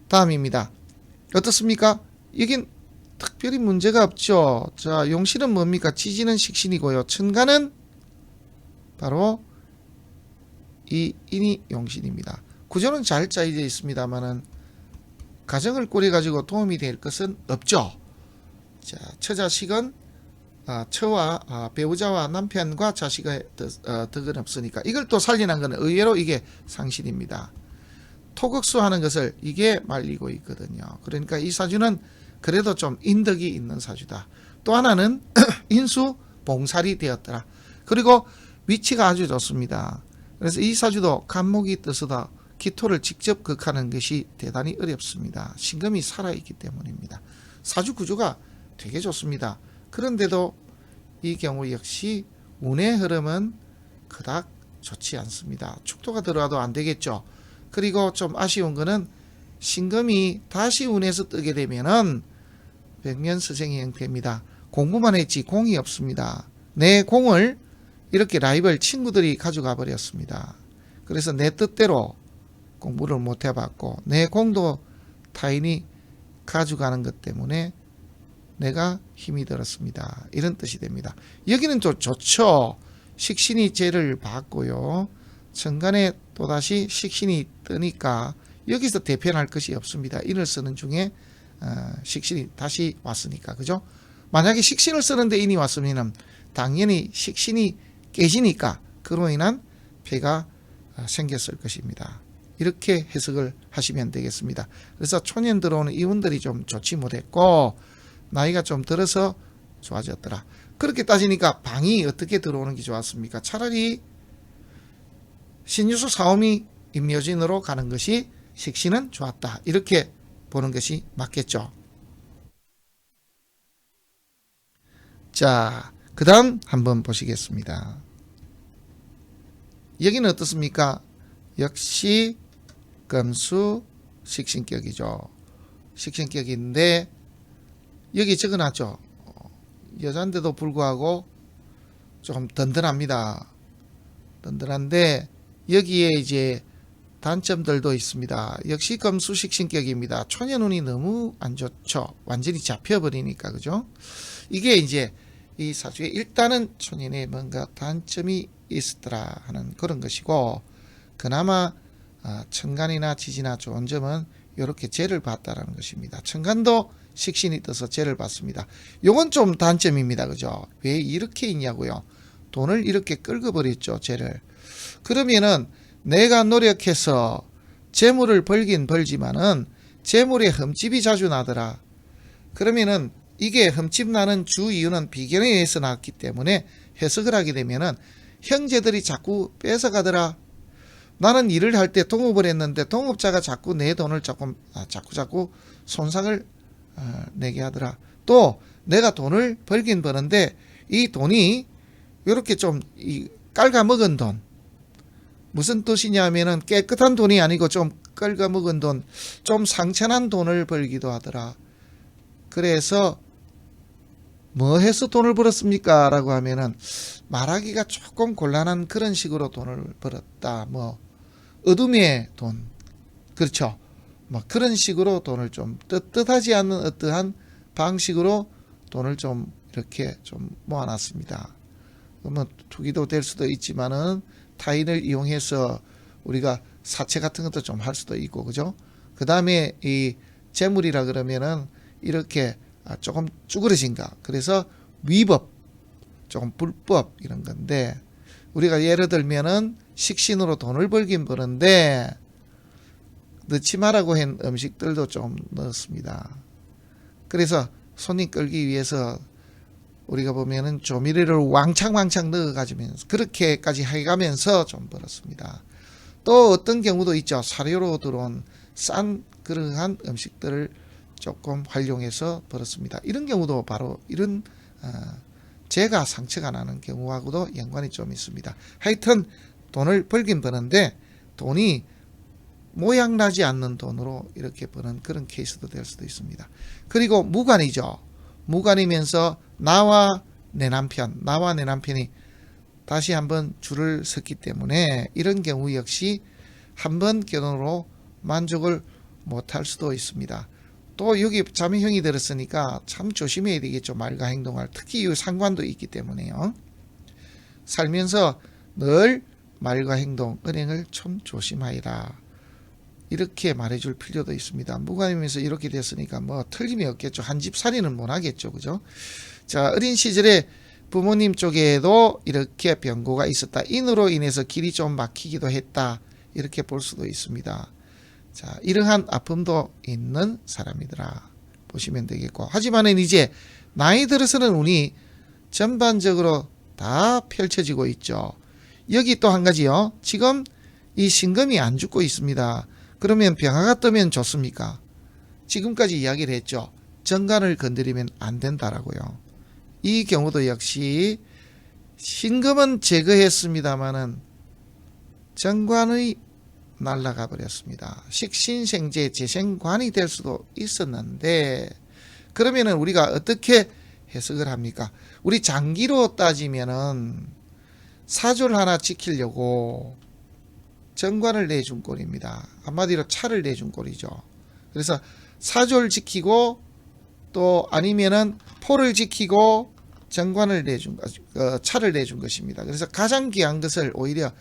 다음입니다. 어떻습니까? 여긴 특별히 문제가 없죠. 자, 용신은 뭡니까? 지지는 식신이고요. 천간은 바로 이 인이 용신입니다. 구조는 잘 짜여져 있습니다만은 가정을 꾸려 가지고 도움이 될 것은 없죠. 자, 처자식은 처와 배우자와 남편과 자식의 덕은 없으니까 이걸 또 살리는 것은 의외로 이게 상신입니다. 토극수하는 것을 이게 말리고 있거든요. 그러니까 이 사주는 그래도 좀 인덕이 있는 사주다. 또 하나는 인수 봉살이 되었더라. 그리고 위치가 아주 좋습니다. 그래서 이 사주도 간목이 떠서도 기토를 직접 극하는 것이 대단히 어렵습니다. 신금이 살아있기 때문입니다. 사주 구조가 되게 좋습니다. 그런데도 이 경우 역시 운의 흐름은 그닥 좋지 않습니다. 축토가 들어와도 안 되겠죠. 그리고 좀 아쉬운 거는 신금이 다시 운에서 뜨게 되면은 백면스생의 형태입니다. 공부만 했지 공이 없습니다. 내 공을 이렇게 라이벌 친구들이 가져가 버렸습니다. 그래서 내 뜻대로 공부를 못 해봤고 내 공도 타인이 가져가는 것 때문에 내가 힘이 들었습니다, 이런 뜻이 됩니다. 여기는 또 좋죠. 식신이 죄를 받고요, 천간에 또다시 식신이 뜨니까 여기서 대변할 것이 없습니다. 인을 쓰는 중에 식신이 다시 왔으니까, 그죠? 만약에 식신을 쓰는데 인이 왔으면 당연히 식신이 깨지니까 그로 인한 폐가 생겼을 것입니다. 이렇게 해석을 하시면 되겠습니다. 그래서 초년 들어오는 이운들이 좀 좋지 못했고 나이가 좀 들어서 좋아졌더라. 그렇게 따지니까 방이 어떻게 들어오는 게 좋았습니까? 차라리 신유수 사오미 임묘진으로 가는 것이 식신은 좋았다, 이렇게 보는 것이 맞겠죠. 자, 그 다음 한번 보시겠습니다. 여기는 어떻습니까? 역시 금수 식신격이죠. 식신격인데 여기 적어놨죠. 여자인데도 불구하고 좀 든든합니다. 든든한데 여기에 이제 단점들도 있습니다. 역시 금수 식신격입니다. 초년운이 너무 안 좋죠. 완전히 잡혀버리니까, 그죠? 이게 이제 이 사주에 일단은 초년에 뭔가 단점이 있었더라 하는 그런 것이고, 그나마 천간이나 지지나 좋은 점은 이렇게 재를 봤다라는 것입니다. 천간도 식신이 떠서 재를 받습니다. 요건 좀 단점입니다, 그죠? 왜 이렇게 있냐고요? 돈을 이렇게 끌어버렸죠, 재를. 그러면은 내가 노력해서 재물을 벌긴 벌지만은 재물에 흠집이 자주 나더라. 그러면은 이게 흠집나는 주 이유는 비견에 의해서 나왔기 때문에 해석을 하게 되면은 형제들이 자꾸 뺏어가더라. 나는 일을 할 때 동업을 했는데 동업자가 자꾸 내 돈을 자꾸 손상을 내게 하더라. 또 내가 돈을 벌긴 버는데 이 돈이 이렇게 좀 깔아먹은 돈, 무슨 뜻이냐면은 깨끗한 돈이 아니고 좀 깔아먹은 돈, 좀 상처난 돈을 벌기도 하더라. 그래서 뭐 해서 돈을 벌었습니까? 라고 하면은 말하기가 조금 곤란한 그런 식으로 돈을 벌었다. 뭐 어둠의 돈, 그렇죠. 뭐 그런 식으로 돈을 좀 뜻하지 않는 어떠한 방식으로 돈을 좀 이렇게 좀 모아놨습니다. 그러면 투기도 될 수도 있지만은 타인을 이용해서 우리가 사채 같은 것도 좀 할 수도 있고, 그죠? 그 다음에 이 재물이라 그러면은 이렇게 조금 쭈그러진가, 그래서 위법, 조금 불법 이런 건데, 우리가 예를 들면은 식신으로 돈을 벌긴 버는데 넣지 말라고 한 음식들도 좀 넣었습니다. 그래서 손님 끌기 위해서 우리가 보면은 조미료를 왕창 넣어가지면서 그렇게까지 해가면서 좀 벌었습니다. 또 어떤 경우도 있죠. 사료로 들어온 싼 그러한 음식들을 조금 활용해서 벌었습니다. 이런 경우도 바로 이런 재가 상처가 나는 경우하고도 연관이 좀 있습니다. 하여튼 돈을 벌긴 버는데 돈이 모양나지 않는 돈으로 이렇게 버는 그런 케이스도 될 수도 있습니다. 그리고 무관이죠. 무관이면서 나와 내 남편이 다시 한번 줄을 섰기 때문에 이런 경우 역시 한번 결혼으로 만족을 못할 수도 있습니다. 또 여기 자매형이 들었으니까 참 조심해야 되겠죠. 말과 행동을. 특히 이 상관도 있기 때문에요. 살면서 늘 말과 행동, 은행을 좀 조심하여라. 이렇게 말해줄 필요도 있습니다. 무관이면서 이렇게 됐으니까 뭐 틀림이 없겠죠. 한 집 살이는 못 하겠죠. 그죠? 자, 어린 시절에 부모님 쪽에도 이렇게 병고가 있었다. 인으로 인해서 길이 좀 막히기도 했다. 이렇게 볼 수도 있습니다. 자, 이러한 아픔도 있는 사람이더라. 보시면 되겠고. 하지만은 이제 나이 들어서는 운이 전반적으로 다 펼쳐지고 있죠. 여기 또 한 가지요. 지금 이 신금이 안 죽고 있습니다. 그러면 병화가 뜨면 좋습니까? 지금까지 이야기를 했죠. 정관을 건드리면 안 된다라고요. 이 경우도 역시 신금은 제거했습니다마는 정관의 날아가 버렸습니다. 식신생재 재생관이 될 수도 있었는데, 그러면은 우리가 어떻게 해석을 합니까? 우리 장기로 따지면은 사주를 하나 지키려고 정관을 내준 꼴입니다. 한마디로 차를 내준 꼴이죠. 그래서 사주를 지키고 또 아니면은 포를 지키고 정관을 내준 차를 내준 것입니다. 그래서 가장 귀한 것을 오히려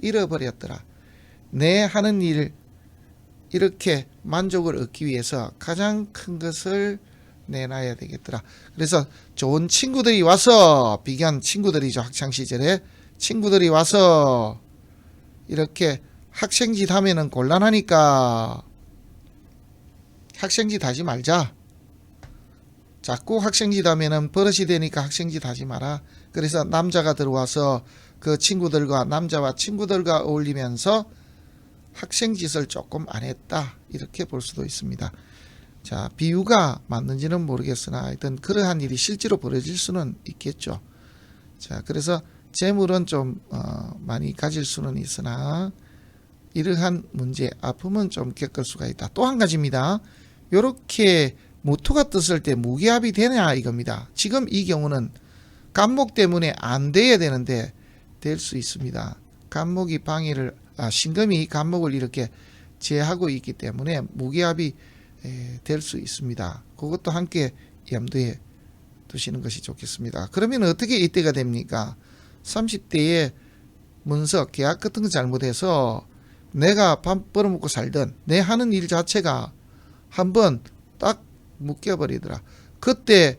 잃어버렸더라. 내 하는 일 이렇게 만족을 얻기 위해서 가장 큰 것을 내놔야 되겠더라. 그래서 좋은 친구들이 와서, 비견 친구들이죠. 학창시절에 친구들이 와서 이렇게 학생짓 하면은 곤란하니까 학생짓 하지 말자. 자꾸 학생짓 하면은 버릇이 되니까 학생짓 하지 마라. 그래서 남자가 들어와서 그 친구들과, 남자와 친구들과 어울리면서 학생짓을 조금 안 했다. 이렇게 볼 수도 있습니다. 자, 비유가 맞는지는 모르겠으나 하여튼 그러한 일이 실제로 벌어질 수는 있겠죠. 자, 그래서 재물은 좀 많이 가질 수는 있으나 이러한 문제, 아픔은 좀 겪을 수가 있다. 또 한 가지입니다. 이렇게 무토가 떴을 때 무기합이 되냐 이겁니다. 지금 이 경우는 간목 때문에 안 돼야 되는데 될 수 있습니다. 간목이 방해를, 신금이 간목을 이렇게 제하고 있기 때문에 무기합이 될 수 있습니다. 그것도 함께 염두에 두시는 것이 좋겠습니다. 그러면 어떻게 이때가 됩니까? 30대에 문서, 계약 같은 거 잘못해서 내가 밥 벌어먹고 살던 내 하는 일 자체가 한번 딱 묶여버리더라. 그때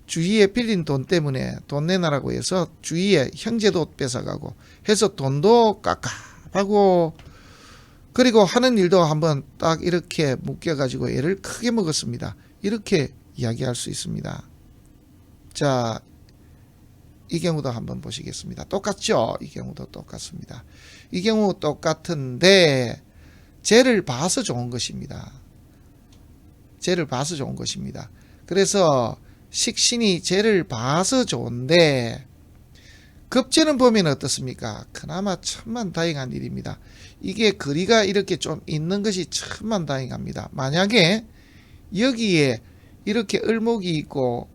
주위에 빌린 돈 때문에 돈 내놔라고 해서 주위에 형제도 뺏어가고 해서 돈도 깝깝하고, 그리고 하는 일도 한번 딱 이렇게 묶여가지고 애를 크게 먹었습니다. 이렇게 이야기할 수 있습니다. 자, 이 경우도 한번 보시겠습니다. 똑같죠? 이 경우도 똑같습니다. 이 경우 똑같은데 쟤를 봐서 좋은 것입니다. 쟤를 봐서 좋은 것입니다. 그래서 식신이 쟤를 봐서 좋은데 급제는 보면 어떻습니까? 그나마 천만다행한 일입니다. 이게 거리가 이렇게 좀 있는 것이 천만다행합니다. 만약에 여기에 이렇게 을목이 있고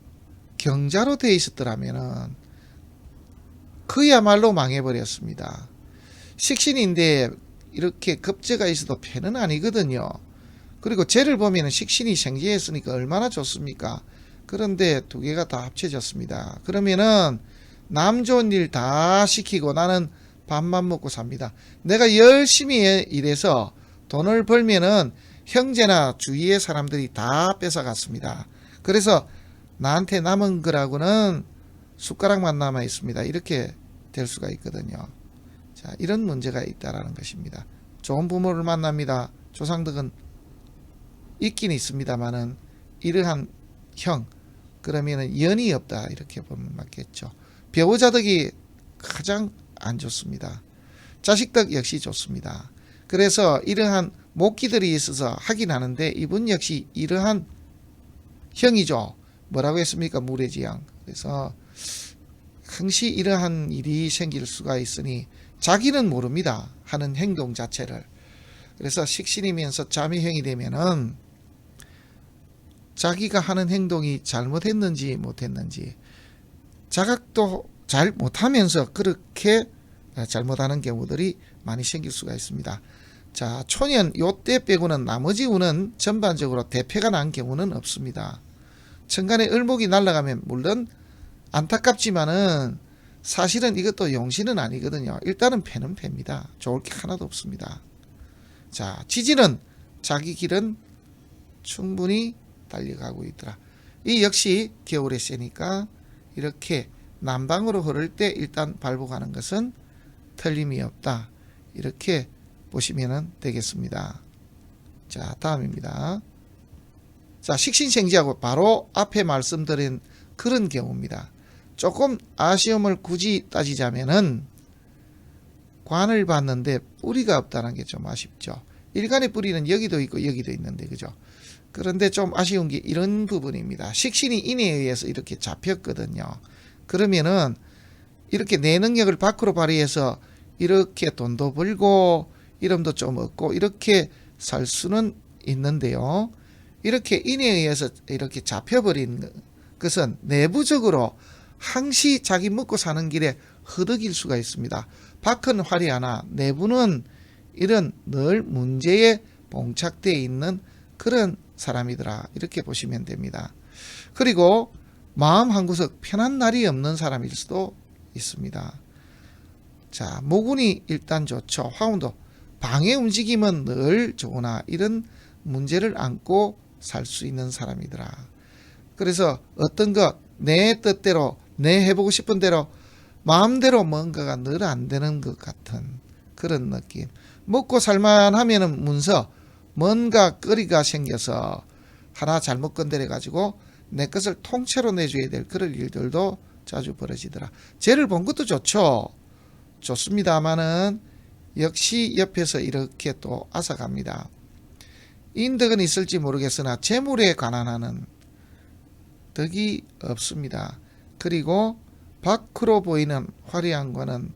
경자로 되어 있었더라면 그야말로 망해버렸습니다. 식신인데 이렇게 급제가 있어도 패는 아니거든요. 그리고 쟤를 보면 식신이 생지했으니까 얼마나 좋습니까? 그런데 두 개가 다 합쳐졌습니다. 그러면은 남 좋은 일 다 시키고 나는 밥만 먹고 삽니다. 내가 열심히 일해서 돈을 벌면은 형제나 주위의 사람들이 다 뺏어갔습니다. 그래서 나한테 남은 거라고는 숟가락만 남아 있습니다. 이렇게 될 수가 있거든요. 자, 이런 문제가 있다라는 것입니다. 좋은 부모를 만납니다. 조상덕은 있긴 있습니다만은 이러한 형 그러면은 연이 없다 이렇게 보면 맞겠죠. 배우자덕이 가장 안 좋습니다. 자식덕 역시 좋습니다. 그래서 이러한 목기들이 있어서 하긴 하는데 이분 역시 이러한 형이죠. 뭐라고 했습니까? 무례지양. 그래서 항시 이러한 일이 생길 수가 있으니 자기는 모릅니다. 하는 행동 자체를. 그래서 식신이면서 자매형이 되면은 자기가 하는 행동이 잘못했는지 못했는지 자각도 잘 못하면서 그렇게 잘못하는 경우들이 많이 생길 수가 있습니다. 자, 초년 요때 빼고는 나머지 운은 전반적으로 대패가 난 경우는 없습니다. 천간에 을목이 날아가면 물론 안타깝지만은 사실은 이것도 용신은 아니거든요. 일단은 패는 패입니다. 좋을 게 하나도 없습니다. 자, 지지는 자기 길은 충분히 달려가고 있더라. 이 역시 겨울에 세니까 이렇게 남방으로 흐를 때 일단 발복하는 것은 틀림이 없다. 이렇게 보시면 되겠습니다. 자, 다음입니다. 자, 식신생지하고 바로 앞에 말씀드린 그런 경우입니다. 조금 아쉬움을 굳이 따지자면은 관을 봤는데 뿌리가 없다는 게 좀 아쉽죠. 일간의 뿌리는 여기도 있고 여기도 있는데 그죠. 그런데 좀 아쉬운 게 이런 부분입니다. 식신이 인에 의해서 이렇게 잡혔거든요. 그러면은 이렇게 내 능력을 밖으로 발휘해서 이렇게 돈도 벌고 이름도 좀 얻고 이렇게 살 수는 있는데요. 이렇게 인에 의해서 이렇게 잡혀버린 것은 내부적으로 항시 자기 먹고 사는 길에 허덕일 수가 있습니다. 밖은 화려하나 내부는 이런 늘 문제에 봉착되어 있는 그런 사람이더라. 이렇게 보시면 됩니다. 그리고 마음 한구석 편한 날이 없는 사람일 수도 있습니다. 자, 모군이 일단 좋죠. 화운도 방의 움직임은 늘 좋으나 이런 문제를 안고 살 수 있는 사람이더라. 그래서 어떤 것 내 뜻대로 내 해보고 싶은 대로 마음대로 뭔가가 늘 안 되는 것 같은 그런 느낌. 먹고 살만하면은 문서 뭔가 거리가 생겨서 하나 잘못 건드려 가지고 내 것을 통째로 내줘야 될 그런 일들도 자주 벌어지더라. 죄를 본 것도 좋죠. 좋습니다만은 역시 옆에서 이렇게 또 앗아갑니다. 인덕은 있을지 모르겠으나 재물에 관한 하는 덕이 없습니다. 그리고 밖으로 보이는 화려한 거는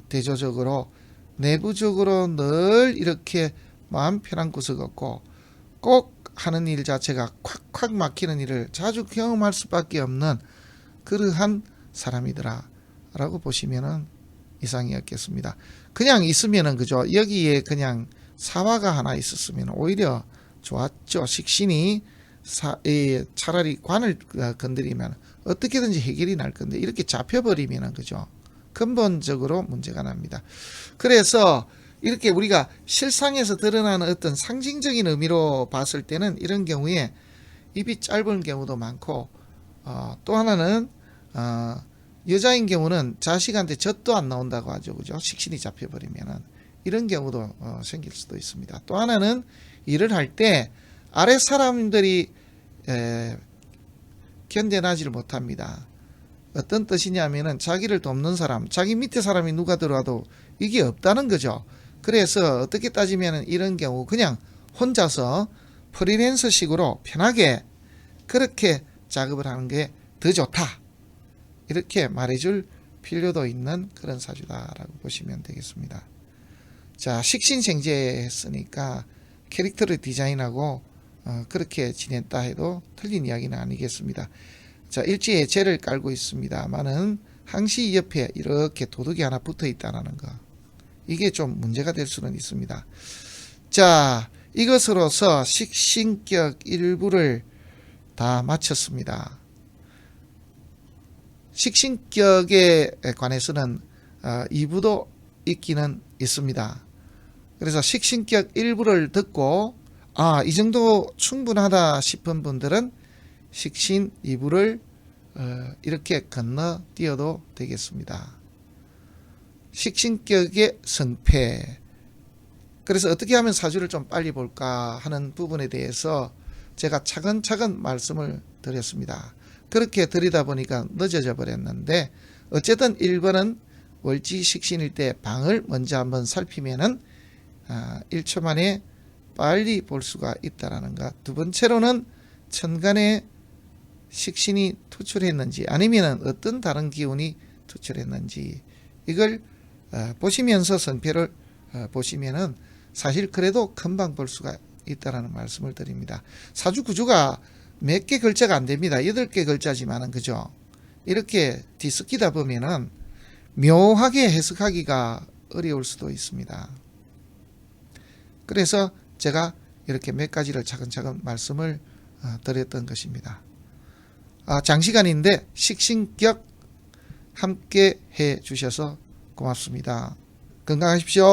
대조적으로 내부적으로 늘 이렇게 마음 편한 구석 없고 꼭 하는 일 자체가 콱콱 막히는 일을 자주 경험할 수밖에 없는 그러한 사람이더라 라고 보시면은 이상이 없겠습니다. 그냥 있으면은 그죠. 여기에 그냥 사화가 하나 있었으면 오히려 좋았죠. 식신이 차라리 관을 건드리면 어떻게든지 해결이 날 건데 이렇게 잡혀버리면 그죠. 근본적으로 문제가 납니다. 그래서 이렇게 우리가 실상에서 드러나는 어떤 상징적인 의미로 봤을 때는 이런 경우에 입이 짧은 경우도 많고 또 하나는 여자인 경우는 자식한테 젖도 안 나온다고 하죠. 그죠? 식신이 잡혀버리면은 이런 경우도 생길 수도 있습니다. 또 하나는 일을 할 때 아래 사람들이 견뎌나지를 못합니다. 어떤 뜻이냐면은 자기를 돕는 사람, 자기 밑에 사람이 누가 들어와도 이게 없다는 거죠. 그래서 어떻게 따지면 이런 경우 그냥 혼자서 프리랜서식으로 편하게 그렇게 작업을 하는 게 더 좋다. 이렇게 말해줄 필요도 있는 그런 사주다라고 보시면 되겠습니다. 자, 식신생재 했으니까 캐릭터를 디자인하고 그렇게 지냈다 해도 틀린 이야기는 아니겠습니다. 자, 일지에 재를 깔고 있습니다만은 항시 옆에 이렇게 도둑이 하나 붙어 있다는 거, 이게 좀 문제가 될 수는 있습니다. 자, 이것으로서 식신격 일부를 다 마쳤습니다. 식신격에 관해서는 2부도 있기는 있습니다. 그래서 식신격 일부를 듣고 이 정도 충분하다 싶은 분들은 식신 2부를 이렇게 건너뛰어도 되겠습니다. 식신격의 성패, 그래서 어떻게 하면 사주를 좀 빨리 볼까 하는 부분에 대해서 제가 차근차근 말씀을 드렸습니다. 그렇게 드리다 보니까 늦어져 버렸는데, 어쨌든 1번은 월지 식신일 때 방을 먼저 한번 살피면은 1초 만에 빨리 볼 수가 있다라는 것. 두 번째로는 천간에 식신이 투출했는지 아니면 어떤 다른 기운이 투출했는지 이걸 보시면서 성패를 보시면은 사실 그래도 금방 볼 수가 있다라는 말씀을 드립니다. 사주 구조가 몇 개 글자가 안 됩니다. 8개 글자지만은, 그죠? 이렇게 뒤섞이다 보면은 묘하게 해석하기가 어려울 수도 있습니다. 그래서 제가 이렇게 몇 가지를 차근차근 말씀을 드렸던 것입니다. 장시간인데 식신격 함께 해 주셔서 고맙습니다. 건강하십시오.